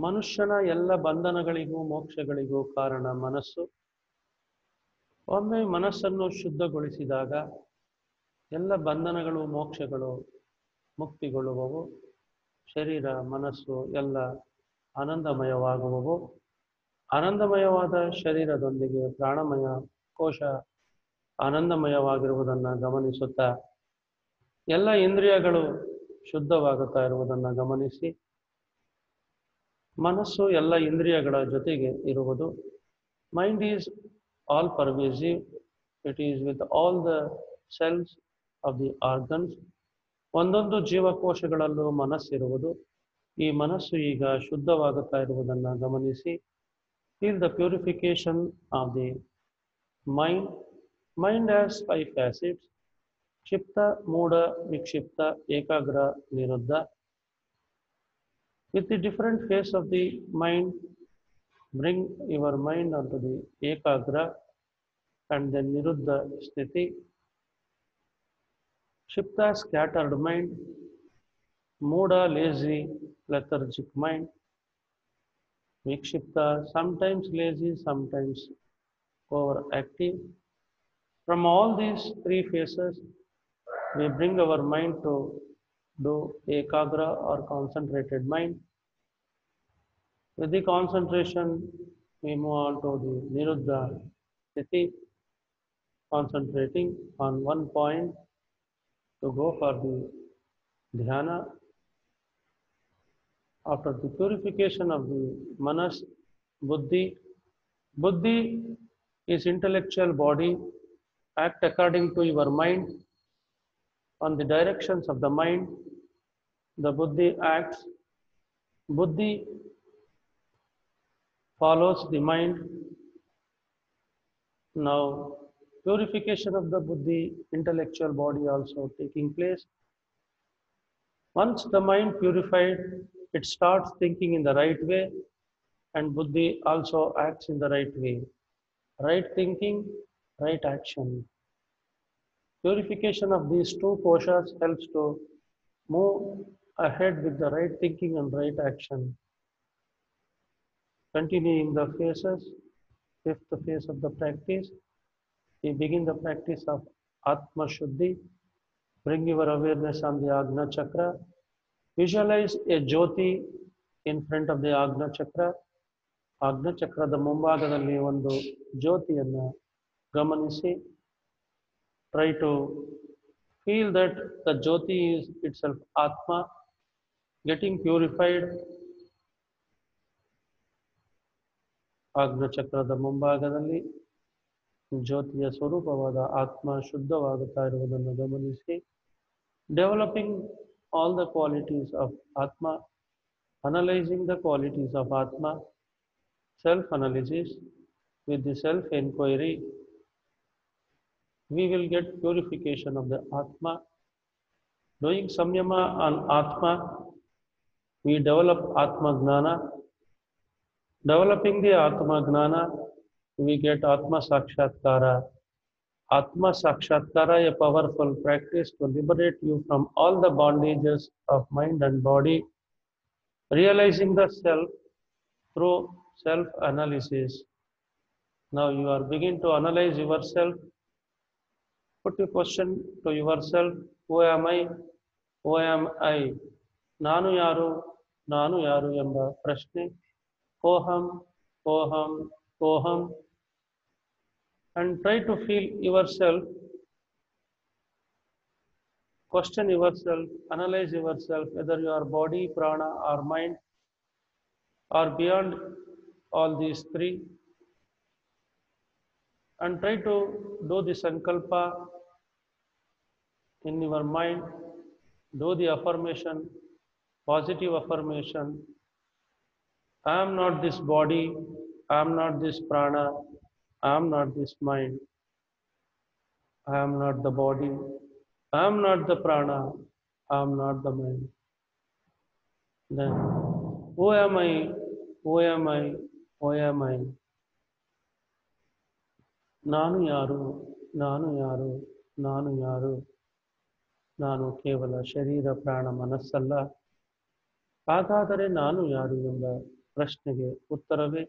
ಮನುಷ್ಯನ ಎಲ್ಲ ಬಂಧನಗಳಿಗೂ ಮೋಕ್ಷಗಳಿಗೂ ಕಾರಣ ಮನಸ್ಸು. ಒಮ್ಮೆ ಮನಸ್ಸನ್ನು ಶುದ್ಧಗೊಳಿಸಿದಾಗ ಎಲ್ಲ ಬಂಧನಗಳು, ಮೋಕ್ಷಗಳು ಮುಕ್ತಿಗೊಳ್ಳುವವು. ಶರೀರ, ಮನಸ್ಸು ಎಲ್ಲ ಆನಂದಮಯವಾಗುವವು. ಆನಂದಮಯವಾದ ಶರೀರದೊಂದಿಗೆ ಪ್ರಾಣಮಯ ಕೋಶ ಆನಂದಮಯವಾಗಿರುವುದನ್ನು ಗಮನಿಸುತ್ತಾ ಎಲ್ಲ ಇಂದ್ರಿಯಗಳು ಶುದ್ಧವಾಗುತ್ತಾ ಇರುವುದನ್ನು ಗಮನಿಸಿ. ಮನಸ್ಸು ಎಲ್ಲ ಇಂದ್ರಿಯಗಳ ಜೊತೆಗೆ ಇರುವುದು. Mind is all pervasive. It is with all the cells of the organs. ಒಂದೊಂದು ಜೀವಕೋಶಗಳಲ್ಲೂ ಮನಸ್ಸಿರುವುದು. ಈ ಮನಸ್ಸು ಈಗ ಶುದ್ಧವಾಗುತ್ತಾ ಇರುವುದನ್ನು ಗಮನಿಸಿ. Feel the purification of the mind. Mind has 5 facets: Kshipta, Muda, Vikshipta, Ekagra, Niruddha. With the different phase of the mind, bring your mind onto the Ekagra and then Niruddha Sthiti. Kshipta, scattered mind. Muda, lazy, lethargic mind. Vikshipta, sometimes lazy, sometimes overactive. From all these 3 phases, we bring our mind to do Ekagra or concentrated mind. With the concentration, we move on to the Niruddha Sthiti, concentrating on one point to go for the Dhyana. After the purification of the manas, buddhi, buddhi is intellectual body, act according to your mind, on the directions of the mind, the buddhi acts, buddhi follows the mind. Now, purification of the buddhi, intellectual body also taking place. Once the mind purified, it starts thinking in the right way, and buddhi also acts in the right way. Right thinking, right action. Purification of these two koshas helps to move ahead with the right thinking and right action. Continuing the phases, fifth phase of the practice, we begin the practice of Atma Shuddhi. Bring your awareness on the Agna Chakra. Visualize a Jyoti in front of the Agna Chakra. Agna Chakರದ ಮುಂಭಾಗದಲ್ಲಿ ಒಂದು ಜ್ಯೋತಿಯನ್ನು ಗಮನಿಸಿ. Try to feel that the Jyoti is itself Atma, getting purified. Agna Chakರದ ಮುಂಭಾಗದಲ್ಲಿ ಜ್ಯೋತಿಯ ಸ್ವರೂಪವಾದ ಆತ್ಮ ಶುದ್ಧವಾಗುತ್ತಾ ಇರುವುದನ್ನು ಗಮನಿಸಿ. Developing all the qualities of Atma, analyzing the qualities of Atma, self-analysis with the self-inquiry, we will get purification of the Atma. Doing samyama on Atma, we develop Atma Gnana. Developing the Atma Gnana, we get Atma Sakshatkara. Atma Sakshatkara, a powerful practice to liberate you from all the bondages of mind and body, realizing the self through self-analysis. Now you are beginning to analyze yourself. Put a question to yourself, who am I? Who am I? Nanu yaru? Nanu yaru ಎಂಬ ಪ್ರಶ್ನೆ. Koham, koham, koham. And try to feel yourself, question yourself, analyze yourself, whether you are body, prana, or mind, or beyond all these three. And try to do the sankalpa in your mind, do the affirmation, positive affirmation. I am not this body, I am not this prana, I am not this mind. I am not the body, I am not the prana, I am not the mind. Then, who am I? Who am I? Who am I? ನಾನು ಯಾರು? ನಾನು ಯಾರು? ನಾನು ಯಾರು? ನಾನು ಕೇವಲ ಶರೀರ, ಪ್ರಾಣ, ಮನಸ್ಸಲ್ಲ. ಹಾಗಾದರೆ ನಾನು ಯಾರು ಎಂಬ ಪ್ರಶ್ನೆಗೆ ಉತ್ತರವೇ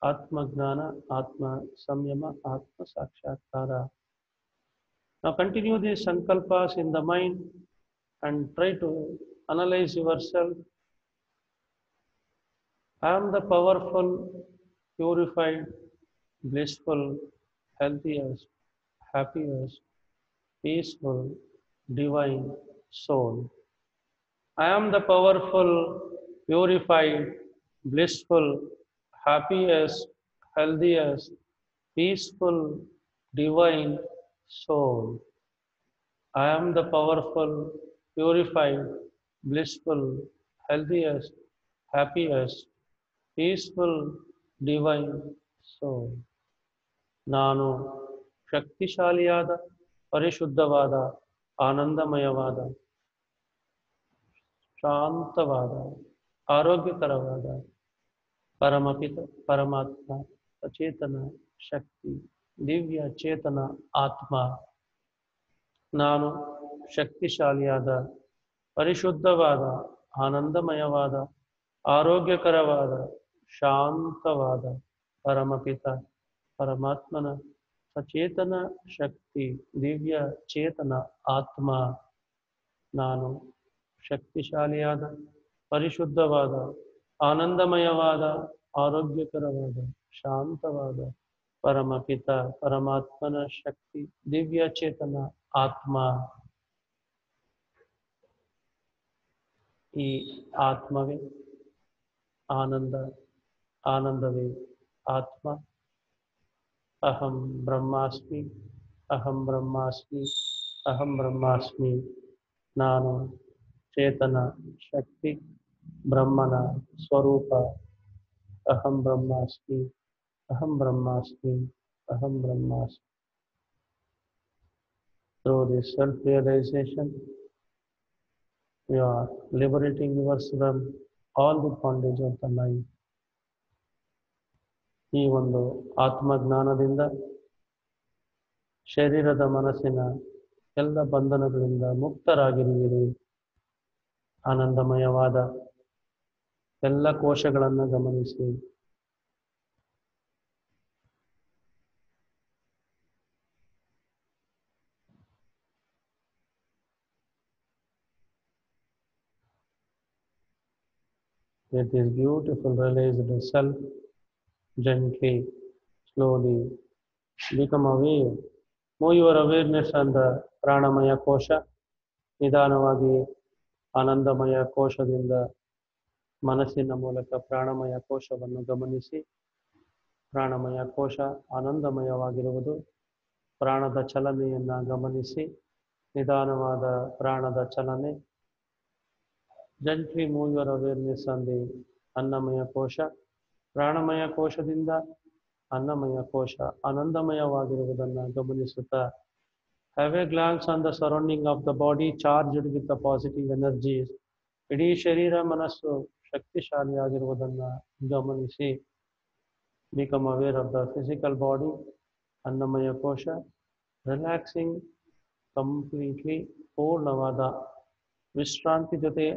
ಆತ್ಮಜ್ಞಾನ, ಆತ್ಮ ಸಂಯಮ, ಆತ್ಮ ಸಾಕ್ಷಾತ್ಕಾರ. Now continue these sankalpas in the mind and try to analyze yourself. I am the powerful, purified, blissful, healthiest, happiest, peaceful, divine soul. I am the powerful, purified, blissful, happiest, healthiest, peaceful, divine soul. I am the powerful, purified, blissful, healthiest, happiest, peaceful, divine soul. ನಾನು ಶಕ್ತಿಶಾಲಿಯಾದ, ಪರಿಶುದ್ಧವಾದ, ಆನಂದಮಯವಾದ, ಶಾಂತವಾದ, ಆರೋಗ್ಯಕರವಾದ ಪರಮಪಿತ ಪರಮಾತ್ಮ ಸಚೇತನ ಶಕ್ತಿ ದಿವ್ಯ ಚೇತನ ಆತ್ಮ. ನಾನು ಶಕ್ತಿಶಾಲಿಯಾದ, ಪರಿಶುದ್ಧವಾದ, ಆನಂದಮಯವಾದ, ಆರೋಗ್ಯಕರವಾದ, ಶಾಂತವಾದ ಪರಮಪಿತ ಪರಮಾತ್ಮನ ಸಚೇತನ ಶಕ್ತಿ ದಿವ್ಯ ಚೇತನ ಆತ್ಮ. ನಾನು ಶಕ್ತಿಶಾಲಿಯಾದ, ಪರಿಶುದ್ಧವಾದ, ಆನಂದಮಯವಾದ, ಆರೋಗ್ಯಕರವಾದ, ಶಾಂತವಾದ ಪರಮಪಿತ ಪರಮಾತ್ಮನ ಶಕ್ತಿ ದಿವ್ಯ ಚೇತನ ಆತ್ಮ. ಈ ಆತ್ಮವೇ ಆನಂದ, ಆನಂದವೇ ಆತ್ಮ. ಅಹಂ ಬ್ರಹ್ಮಾಸ್ಮಿ, ಅಹಂ ಬ್ರಹ್ಮಾಸ್ಮಿ, ಅಹಂ ಬ್ರಹ್ಮಾಸ್ಮಿ. ನಾನು ಚೇತನ ಶಕ್ತಿ, ಬ್ರಹ್ಮನ ಸ್ವರೂಪ. ಅಹಂ ಬ್ರಹ್ಮಾಸ್ಮಿ, ಅಹಂ ಬ್ರಹ್ಮಾಸ್ಮಿ, ಅಹಂ ಬ್ರಹ್ಮಾಸ್ಮಿ. Through this self-realization, you are liberating yourself from all the bondage of the life. ಈ ಒಂದು ಆತ್ಮಜ್ಞಾನದಿಂದ ಶರೀರದ ಮನಸ್ಸಿನ ಎಲ್ಲ ಬಂಧನಗಳಿಂದ ಮುಕ್ತರಾಗಿರುವಿರಿ. ಆನಂದಮಯವಾದ ಎಲ್ಲ ಕೋಶಗಳನ್ನು ಗಮನಿಸಿ. With this beautiful realized self, gently, slowly become aware. Move your awareness on the ಪ್ರಾಣಮಯ ಕೋಶ. ನಿಧಾನವಾಗಿ ಆನಂದಮಯ ಕೋಶದಿಂದ ಮನಸ್ಸಿನ ಮೂಲಕ ಪ್ರಾಣಮಯ ಕೋಶವನ್ನು ಗಮನಿಸಿ. ಪ್ರಾಣಮಯ ಕೋಶ ಆನಂದಮಯವಾಗಿರುವುದು. ಪ್ರಾಣದ ಚಲನೆಯನ್ನು ಗಮನಿಸಿ. ನಿಧಾನವಾದ ಪ್ರಾಣದ ಚಲನೆ. Gently move your awareness on the ಅನ್ನಮಯ ಕೋಶ. ಪ್ರಾಣಮಯ ಕೋಶದಿಂದ ಅನ್ನಮಯ ಕೋಶ ಆನಂದಮಯವಾಗಿರುವುದನ್ನು ಗಮನಿಸುತ್ತಾ have a glance on the surrounding of the body charged with the positive energies. ಇಡೀ ಶರೀರ ಮನಸ್ಸು ಶಕ್ತಿಶಾಲಿಯಾಗಿರುವುದನ್ನು ಗಮನಿಸಿ. Become aware of the physical body, ಅನ್ನಮಯ ಕೋಶ, relaxing completely, ಪೂರ್ಣವಾದ ವಿಶ್ರಾಂತಿ ಜೊತೆ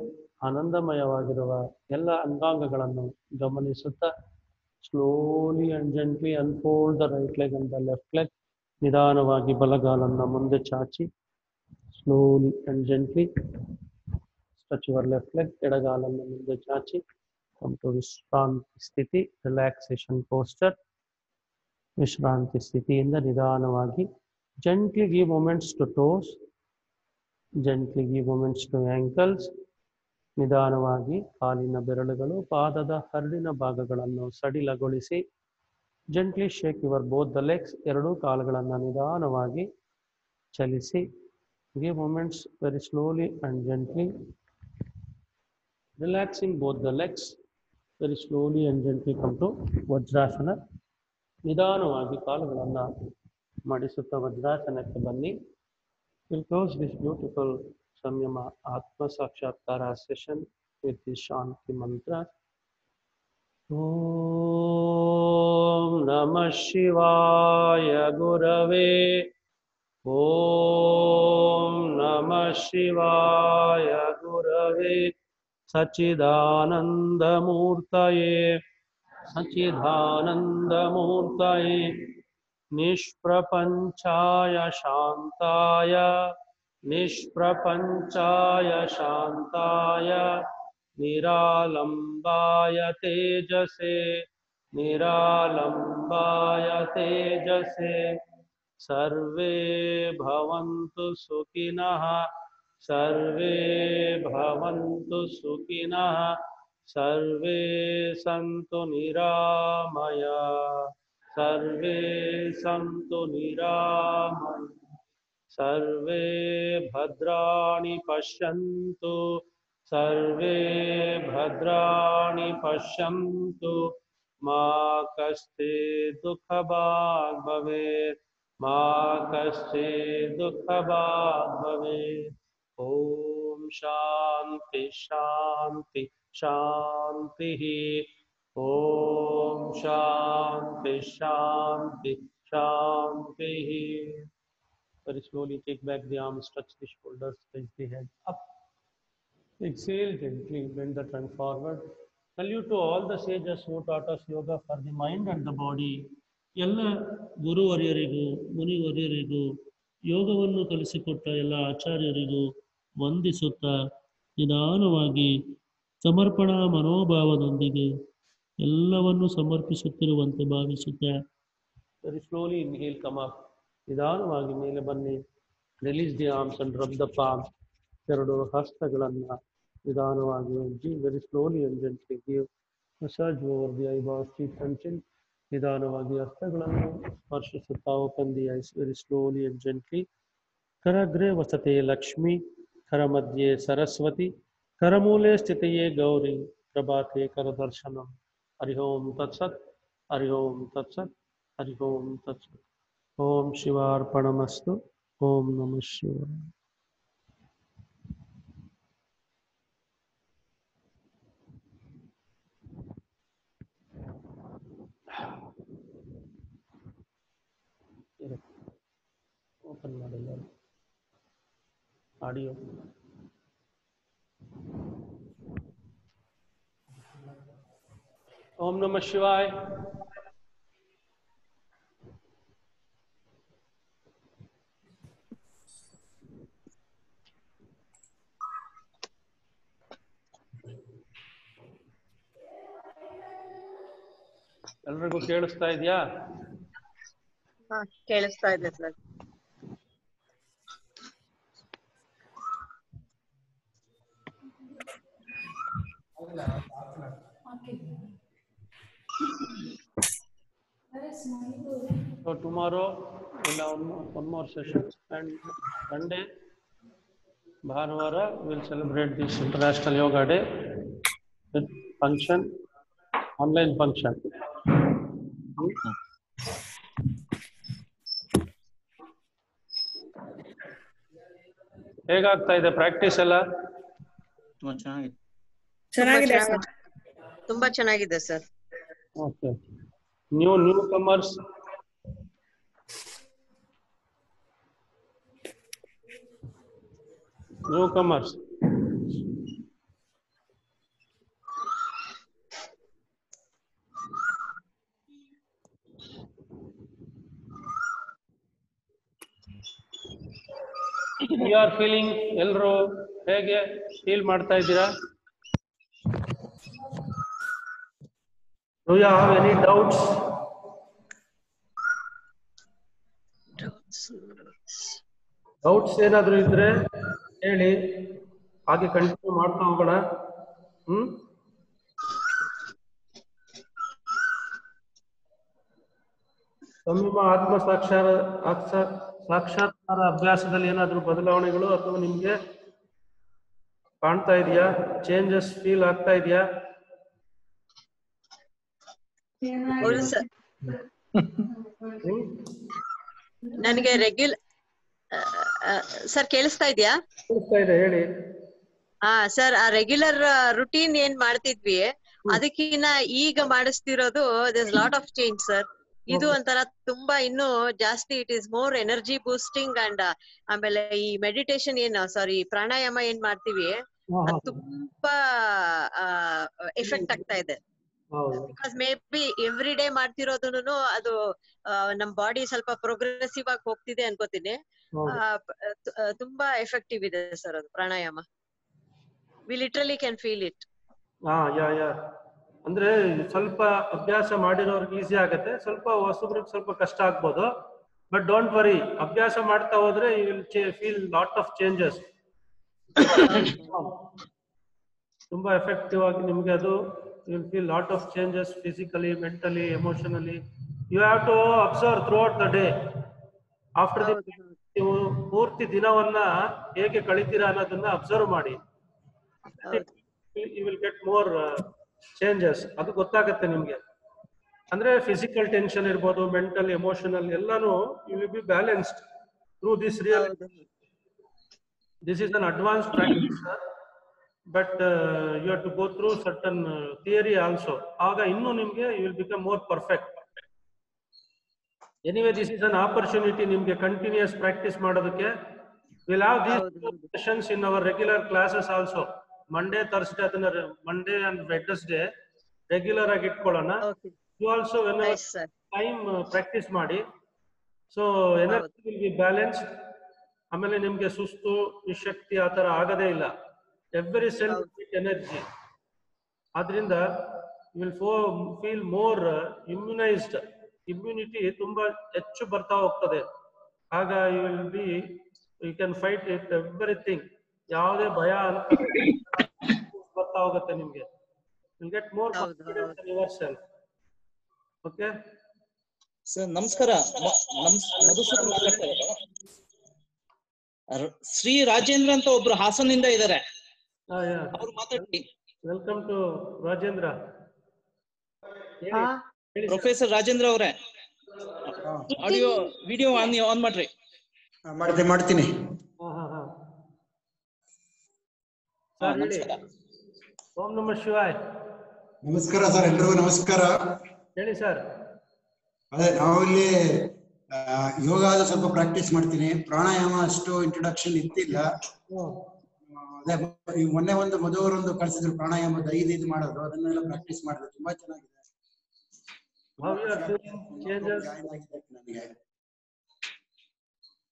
ಆನಂದಮಯವಾಗಿರುವ ಎಲ್ಲ ಅಂಗಾಂಗಗಳನ್ನು ಗಮನಿಸುತ್ತಾ slowly and gently unfold the right leg and the left leg. ನಿಧಾನವಾಗಿ ಬಲಗಾಲನ್ನು ಮುಂದೆ ಚಾಚಿ. Slowly and gently stretch your left leg. ಎಡಗಾಲನ್ನು ಮುಂದೆ ಚಾಚಿ. ಕಮ್ ಟು ವಿಶ್ರಾಂತಿ ಸ್ಥಿತಿ, ರಿಲ್ಯಾಕ್ಸೇಷನ್ ಪೋಸ್ಚರ್. ವಿಶ್ರಾಂತಿ ಸ್ಥಿತಿಯಿಂದ ನಿಧಾನವಾಗಿ gently give movements to toes, gently give movements to ankles. ನಿಧಾನವಾಗಿ ಕಾಲಿನ ಬೆರಳುಗಳು ಪಾದದ ಹರಳಿನ ಭಾಗಗಳನ್ನು ಸಡಿಲಗೊಳಿಸಿ. Gently shake your both the legs. ಎರಡೂ ಕಾಲುಗಳನ್ನು ನಿಧಾನವಾಗಿ ಚಲಿಸಿ. Give movements very slowly and gently. Relaxing both the legs. Very slowly and gently come to vajrasana. ನಿಧಾನವಾಗಿ ಕಾಲುಗಳನ್ನು ಮಡಿಸುತ್ತಾ ವಜ್ರಾಸನಕ್ಕೆ ಬನ್ನಿ. We'll close this beautiful Samyama Atma Sakshatkara session with the Shanti mantra. Om Namah Shivaya Gurave. Om Namah Shivaya Gurave. Sachidananda Murtaye. Sachidananda Murtaye. Nishprapanchaya Shantaya. Nishprapanchaya Shantaya. Niralambaya Tejase. Niralambaya Tejase. Sarve bhavantu sukhinah. Sarve bhavantu sukhinah. Sarve santu niramaya. Sarve santu niramaya. Sarve bhadrani pashyantu. Sarve bhadrani pashyantu. Ma kaste dukha bhag bhavet. Ma kaste dukha bhag bhavet. Om Shanti Shanti Shanti. Om Shanti Shanti Shanti. Very slowly take back the arms, touch the shoulders, raise the head up. Exhale gently, bend the trunk forward. Salute to all the sages who taught us yoga for the mind and the body. ಎಲ್ಲ ಗುರುವರ್ಯರಿಗೂ ಮುನಿವರ್ಯರಿಗೂ ಯೋಗವನ್ನು ಕಲಿಸಿಕೊಟ್ಟ ಎಲ್ಲ ಆಚಾರ್ಯರಿಗೂ ವಂದಿಸುತ್ತಾ ನಿಧಾನವಾಗಿ ಸಮರ್ಪಣಾ ಮನೋಭಾವದೊಂದಿಗೆ ಎಲ್ಲವನ್ನು ಸಮರ್ಪಿಸುತ್ತಿರುವಂತೆ ಭಾವಿಸುತ್ತಾ very slowly inhale come up. ನಿಧಾನವಾಗಿ ಮೇಲೆ ಬನ್ನಿ. Release the arms and rub the palm. ಎರಡು ಹಸ್ತಗಳನ್ನು ನಿಧಾನವಾಗಿ ಉಜ್ಜಿ. Very slowly and gently give massage over the eyeballs, cheeks and chin. ನಿಧಾನವಾಗಿ ಹಸ್ತಗಳನ್ನು ಸ್ಪರ್ಶಿಸುತ್ತಾ open the eyes very slowly and gently. ಕರಗ್ರೆ ವಸತೆ Lakshmi, ಕರಮಧ್ಯೆ Saraswati, ಕರಮೂಲೆ ಸ್ಥಿತೆಯೇ Gauri, ಪ್ರಭಾತೆ ಕರದರ್ಶನಂ. ಹರಿ ಓಂ ತತ್ಸತ್, ಹರಿ ಓಂ ತತ್ಸತ್, ಹರಿ ಓಂ ತತ್ಸತ್. ಓಂ ಶಿವಾರ್ಪಣಮಸ್ತು. ಓಂ ನಮಃ ಶಿವಾಯ. ಓಪನ್ ಮಾಡಿಲ್ಲ ಆಡಿಯೋ. ಓಂ ನಮಃ ಶಿವಾಯ. ಎಲ್ರಿಗೂ ಕೇಳಿಸ್ತಾ ಇದೆಯಾ? ಕೇಳಿಸ್ತಾ ಇದೆ sir. So tomorrow we'll have one more session, and Sunday, Bhanuvara, we'll celebrate this International Yoga Day with function, online function. ಹೇಗಾಗ್ತಾ ಇದೆ ಪ್ರಾಕ್ಟೀಸ್ ಎಲ್ಲ? ತುಂಬಾ ಚೆನ್ನಾಗಿದೆ sir. Okay. Newcomers, you are feeling, ಎಲ್ಲರೂ ಹೇಗೆ ಫೀಲ್ ಮಾಡ್ತಾ ಇದ್ದೀರಾ? Do you have any doubts? Doubts ಏನಾದರೂ ಇದ್ರೆ ಹೇಳಿ, ಹಾಗೆ ಕಂಟಿನ್ಯೂ ಮಾಡ್ತಾ ಹೋಗೋಣ. ಸಂಯಮ ಆತ್ಮ ಸಾಕ್ಷಾತ್ಕಾರ ಅಭ್ಯಾಸದಲ್ಲಿ ಏನಾದರೂ ಬದಲಾವಣೆಗಳು ಅಥವಾ ನಿಮ್ಗೆ ಕಾಣ್ತಾ ಇದೆಯಾ? ಚೇಂಜಸ್ ಫೀಲ್ ಆಗ್ತಾ ಇದೆಯಾ? ನನಗೆ ರೆಗ್ಯುಲರ್ ಸರ್ ಕೇಳಿಸ್ತಾ ಇದೆಯಾ? ಕೇಳಿಸ್ತಾ ಇದೆ, ಹೇಳಿ. ಸರ್, ಆ ರೆಗ್ಯುಲರ್ ರುಟೀನ್ ಏನ್ ಮಾಡ್ತಿದ್ವಿ ಅದಕ್ಕಿನ್ನ ಈಗ ಮಾಡಿಸ್ತಿರೋದು this lot of change sir. ಇದು ಒಂಥರ ತುಂಬಾ ಇನ್ನೂ ಜಾಸ್ತಿ it is more energy boosting. And ಆಮೇಲೆ ಈ ಮೆಡಿಟೇಷನ್ ಪ್ರಾಣಾಯಾಮ ಏನ್ ಮಾಡ್ತೀವಿ ಅದು ತುಂಬಾ ಎಫೆಕ್ಟ್ ಆಗ್ತಾ ಇದೆ. Because maybe every day ಮಾಡ್ತಿರೋದನ್ನು ಅದು ನಮ್ ಬಾಡಿ ಸ್ವಲ್ಪ ಪ್ರೋಗ್ರೆಸಿವ್ ಆಗಿ ಹೋಗ್ತಿದೆ ಅನ್ಕೋತೀನಿ. ತುಂಬಾ ಎಫೆಕ್ಟಿವ್ ಇದೆ ಸರ್ ಅದು pranayama. We literally can feel it. ಅಂದ್ರೆ ಸ್ವಲ್ಪ ಅಭ್ಯಾಸ ಮಾಡಿರೋರ್ಗೆ ಈಸಿ ಆಗತ್ತೆ, ಸ್ವಲ್ಪ ಹೊಸಬ್ರಿಗೆ ಸ್ವಲ್ಪ ಕಷ್ಟ ಆಗ್ಬೋದು. ಬಟ್ ಡೋಂಟ್ ವರಿ, ಅಭ್ಯಾಸ ಮಾಡ್ತಾ ಹೋದ್ರೆ you will feel lot of changes. ತುಂಬಾ ಎಫೆಕ್ಟಿವ್ ಆಗಿ ನಿಮ್ಗೆ ಅದು you will feel lot of changes physically, mentally, emotionally. You have to observe throughout the day. After the ನೀವು ಪೂರ್ತಿ ದಿನವನ್ನ ಹೇಗೆ ಕಳಿತೀರಾ ಅನ್ನೋದನ್ನ ಅಬ್ಸರ್ವ್ ಮಾಡಿ. You will get more changes. ಅದು ಗೊತ್ತಾಗತ್ತೆ ನಿಮ್ಗೆ. ಅಂದ್ರೆ ಫಿಸಿಕಲ್ ಟೆನ್ಷನ್ ಇರ್ಬೋದು, ಮೆಂಟಲ್, ಎಮೋಷನಲ್ ಎಲ್ಲಾನು you will be balanced through this real. This is an advanced practice, but you have to go through certain theory also. ಆಗ ಇನ್ನೂ ನಿಮ್ಗೆ you will become more perfect. Anyway this is an opportunity ನಿಮ್ಗೆ continuous practice ಮಾಡೋದಕ್ಕೆ. Will have these sessions in our regular classes also. Monday, Thursday, ಅದನ್ನ Monday and Wednesday regular ಆಗಿ ಇಟ್ಕೊಳ್ಳೋಣ. You also when time practice ಮಾಡಿ. So energy will be balanced. ಆಮೇಲೆ ನಿಮ್ಗೆ ಸುಸ್ತು, ನಿಶಕ್ತಿ ಆ ತರ ಆಗದೇ ಇಲ್ಲ. Every cell energy. ಆದ್ರಿಂದ you will feel more ಇಮ್ಯುನೈಸ್ಡ್. Immunity ತುಂಬಾ ಹೆಚ್ಚು ಬರ್ತಾ ಹೋಗ್ತದೆ. ಆಗ you can fight it everything. ಯಾವುದೇ ಭಯ ಅಂತ ಆಗ್ತಾ ಹೋಗುತ್ತೆ ನಿಮ್ಗೆ. You'll get more confidence in yourself. Okay. Sir ನಮಸ್ಕಾರ. ಮಧುಸೂದನ್ ಮಾತಾಡ್ತಾ ಇರೋದು. ಶ್ರೀ ರಾಜೇಂದ್ರ ಅಂತ ಒಬ್ರು ಹಾಸನಿಂದ ಇದ್ದಾರೆ. ಅವ್ರು ಮಾತಾಡಿ. Welcome to Rajendra. Professor Rajendra ಅವರೇ, ಆಡಿಯೋ ವಿಡಿಯೋ ಆನ್ ಮಾಡ್ರಿ. ಮಾಡ್ತೀನಿ. ಓಂ ನಮಃ ಶಿವಾಯ. ನಮಸ್ಕಾರ ಸರ್, ಎಲ್ರಿಗೂ ನಮಸ್ಕಾರ. ಹೇಳಿ ಸರ್. ಅದೇ ನಾವಿಲ್ಲಿ ಯೋಗದ ಸ್ವಲ್ಪ ಪ್ರಾಕ್ಟೀಸ್ ಮಾಡ್ತೀನಿ. ಪ್ರಾಣಾಯಾಮ ಅಷ್ಟು ಇಂಟ್ರೊಡಕ್ಷನ್ ಇತ್ತಿಲ್ಲ. ಅದೇ ಮೊನ್ನೆ ಒಂದು ಮಧುವರೊಂದು ಕಳಿಸಿದ್ರು ಪ್ರಾಣಾಯಾಮದ 5 ಮಾಡೋದು, ಅದನ್ನೆಲ್ಲ ಪ್ರಾಕ್ಟೀಸ್ ಮಾಡಿದೆ. ತುಂಬಾ ಚೆನ್ನಾಗಿದೆ.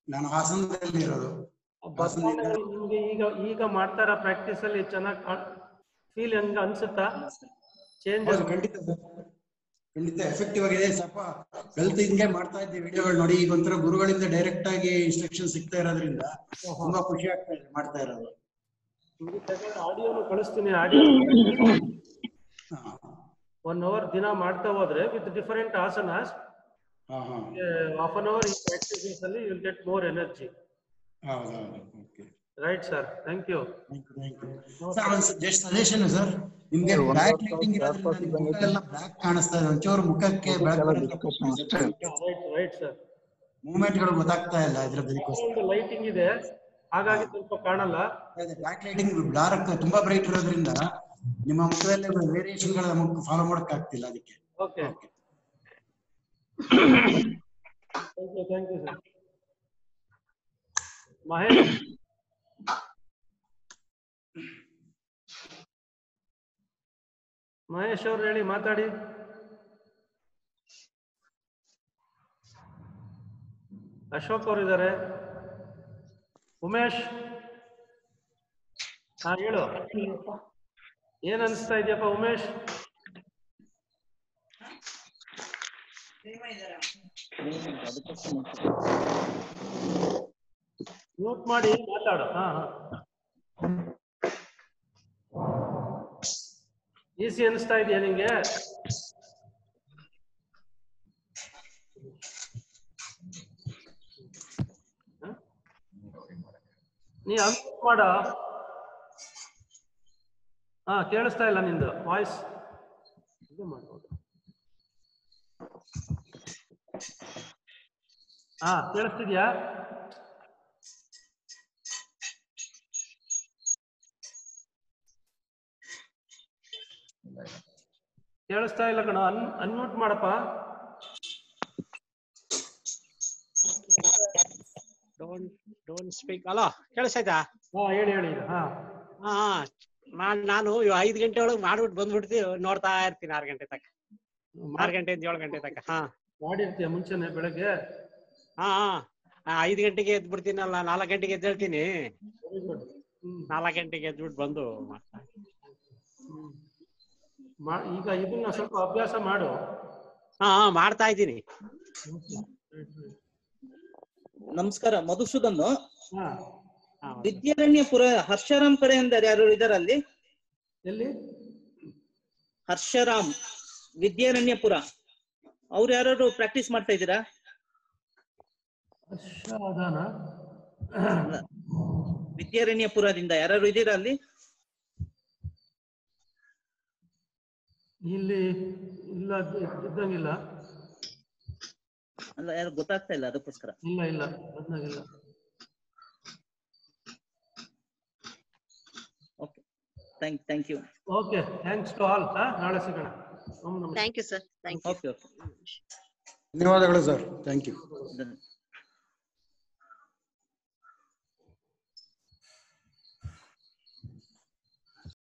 ನಾನು ಹಾಸನದಲ್ಲಿ ಇರೋದು. ನಿಮ್ಗೆ ಈಗ ಮಾಡ್ತಾರ ಪ್ರಾಕ್ಟೀಸ್ ಅಲ್ಲಿ ಚೆನ್ನಾಗಿ ಫೀಲ್ ಹಂಗ ಅನ್ಸುತ್ತಾ? ಚೇಂಜ್ ಖಂಡಿತ ಎಫೆಕ್ಟಿವ್ ಆಗಿದೆ. ಸ್ವಲ್ಪ ಹೆಲ್ತ್ ಹಿಂಗೆ ಮಾಡ್ತಾ ಇದ್ದೆ ವಿಡಿಯೋಗಳು ನೋಡಿ. ಈಗ ಒಂಥರ ಗುರುಗಳಿಂದ ಡೈರೆಕ್ಟ್ ಆಗಿ ಇನ್ಸ್ಟ್ರಕ್ಷನ್ ಸಿಗ್ತಾ ಇರೋದ್ರಿಂದ ತುಂಬಾ ಖುಷಿ ಆಗ್ತಾ ಇದೆ ಮಾಡ್ತಾ ಇರೋದು. ಆಡಿಯೋನು ಕಳಿಸ್ತೀನಿ. ಆಡಿಯೋ 1 hour ದಿನ ಮಾಡ್ತಾ ಹೋದ್ರೆ with different asanas, half an hour ಈ ಪ್ರಾಕ್ಟೀಸಸ್ ಅಲ್ಲಿ you will get more energy. Right sir, thank you. Sir ಒಂದು ಜಸ್ಟ್ ಸಜೆಷನ್ ಸರ್, ನಿಮ್ಗೆ ಬ್ಯಾಕ್ ಲೈಟಿಂಗ್ ಇರೋದ್ರಿಂದ ನಿಮ್ಮ ಮುಖ ಎಲ್ಲ ಬ್ಲಾಕ್ ಕಾಣಿಸ್ತಾ ಇದೆ. ಒಂಚೂರು ಮುಖಕ್ಕೆ ರೈಟ್ ಸರ್, ಮೂವ್ಮೆಂಟ್ ಗಳು ಗೊತ್ತಾಗ್ತಾ ಇಲ್ಲ. ಇದ್ರ ಲೈಟಿಂಗ್ ಇದೆ ಹಾಗಾಗಿ ಸ್ವಲ್ಪ ಕಾಣಲ್ಲ. ಬ್ಯಾಕ್ ಲೈಟಿಂಗ್ ಡಾರ್ಕ್ ತುಂಬಾ ಬ್ರೈಟ್ ಇರೋದ್ರಿಂದ ನಿಮ್ಮ ಮುಖದಲ್ಲಿ ವೇರಿಯೇಷನ್ ಗಳ ಫಾಲೋ ಮಾಡಕ್ ಆಗ್ತಿಲ್ಲ. ಅದಕ್ಕೆ okay, thank you sir. Mahesh ಅವ್ರು ಹೇಳಿ, ಮಾತಾಡಿ. ಅಶೋಕ್ ಅವರು ಇದ್ದಾರೆ. ಉಮೇಶ್, ಹೇಳು, ಏನ್ ಅನ್ಸ್ತಾ ಇದೆಯಪ್ಪ ಉಮೇಶ್? ಮ್ಯೂಟ್ ಮಾಡಿ ಮಾತಾಡು. ಈಸಿ ಅನಿಸ್ತಾ ಇದೆಯಾ ನಿಂಗೆ? ನೀ ಅನ್ಮ್ಯೂಟ್ ಮಾಡ. ಕೇಳಿಸ್ತಾ ಇಲ್ಲ ನಿಂದು ವಾಯ್ಸ್. ಇದು ಮಾಡ್ಬೋದು. ಕೇಳಿಸ್ತಿದ್ಯಾ? ಕೇಳಿಸ್ತಾ ಇಲ್ಲ ಕಣ, ಅನ್ಮ್ಯೂಟ್ ಮಾಡಪ್ಪ. Don't speak. ಅಲೋ, ಕೇಳಿಸ್ತಾಯ್ತಾ? ಹೇಳಿ. ನಾನು 5 ಗಂಟೆ ಒಳಗೆ ಮಾಡ್ಬಿಟ್ಟು ಬಂದ್ಬಿಡ್ತೀವಿ, ನೋಡ್ತಾ ಇರ್ತೀನಿ 6 ಗಂಟೆ ತನಕ. 6 ಗಂಟೆಯಿಂದ 7 ಗಂಟೆ ತನಕ. ಮಾಡಿರ್ತೀಯ ಮುಂಚೆನೆ ಬೆಳಗ್ಗೆ? 5 ಗಂಟೆಗೆ ಎದ್ದು ಬಿಡ್ತೀನಲ್ಲ, 4 ಗಂಟೆಗೆ ಎದ್ದು ಹೇಳ್ತೀನಿ. 4 ಗಂಟೆಗೆ ಎದ್ಬಿಟ್ಟು ಬಂದು ಈಗ ಇದನ್ನ ಸ್ವಲ್ಪ ಅಭ್ಯಾಸ ಮಾಡು. ಮಾಡ್ತಾ ಇದ್ದೀನಿ. ನಮಸ್ಕಾರ ಮಧುಸೂದನ್. ವಿದ್ಯಾರಣ್ಯಪುರ ಹರ್ಷರಾಮ್ ಕಡೆ ಅಂದಾರೆ, ಯಾರು ಇದಾರ ಅಲ್ಲಿ? ಎಲ್ಲಿ? ಹರ್ಷರಾಮ್ ವಿದ್ಯಾರಣ್ಯಪುರ, ಅವ್ರು ಯಾರು ಪ್ರಾಕ್ಟೀಸ್ ಮಾಡ್ತಾ ಇದ್ದೀರಾ? ವಿದ್ಯಾರಣ್ಯಪುರದಿಂದ ಯಾರು ಇದ್ದೀರಾ ಅಲ್ಲಿ? ಇಲ್ಲಿ ಇಲ್ಲ, ಇದ್ದಂಗಿಲ್ಲ. ಅಲ್ಲ, ಯಾರು ಗೊತ್ತಾಗ್ತಾ ಇಲ್ಲ, ಅದಕ್ಕೋಸ್ಕರ. ಇಲ್ಲ ಅದ್ನಾಗಿಲ್ಲ. Okay, thank you. Okay, thanks to all. ನಾಳೆ ಸಿಗೋಣ. Thank you sir. Thank you. Okay, ಧನ್ಯವಾದಗಳು ಸರ್. Thank you.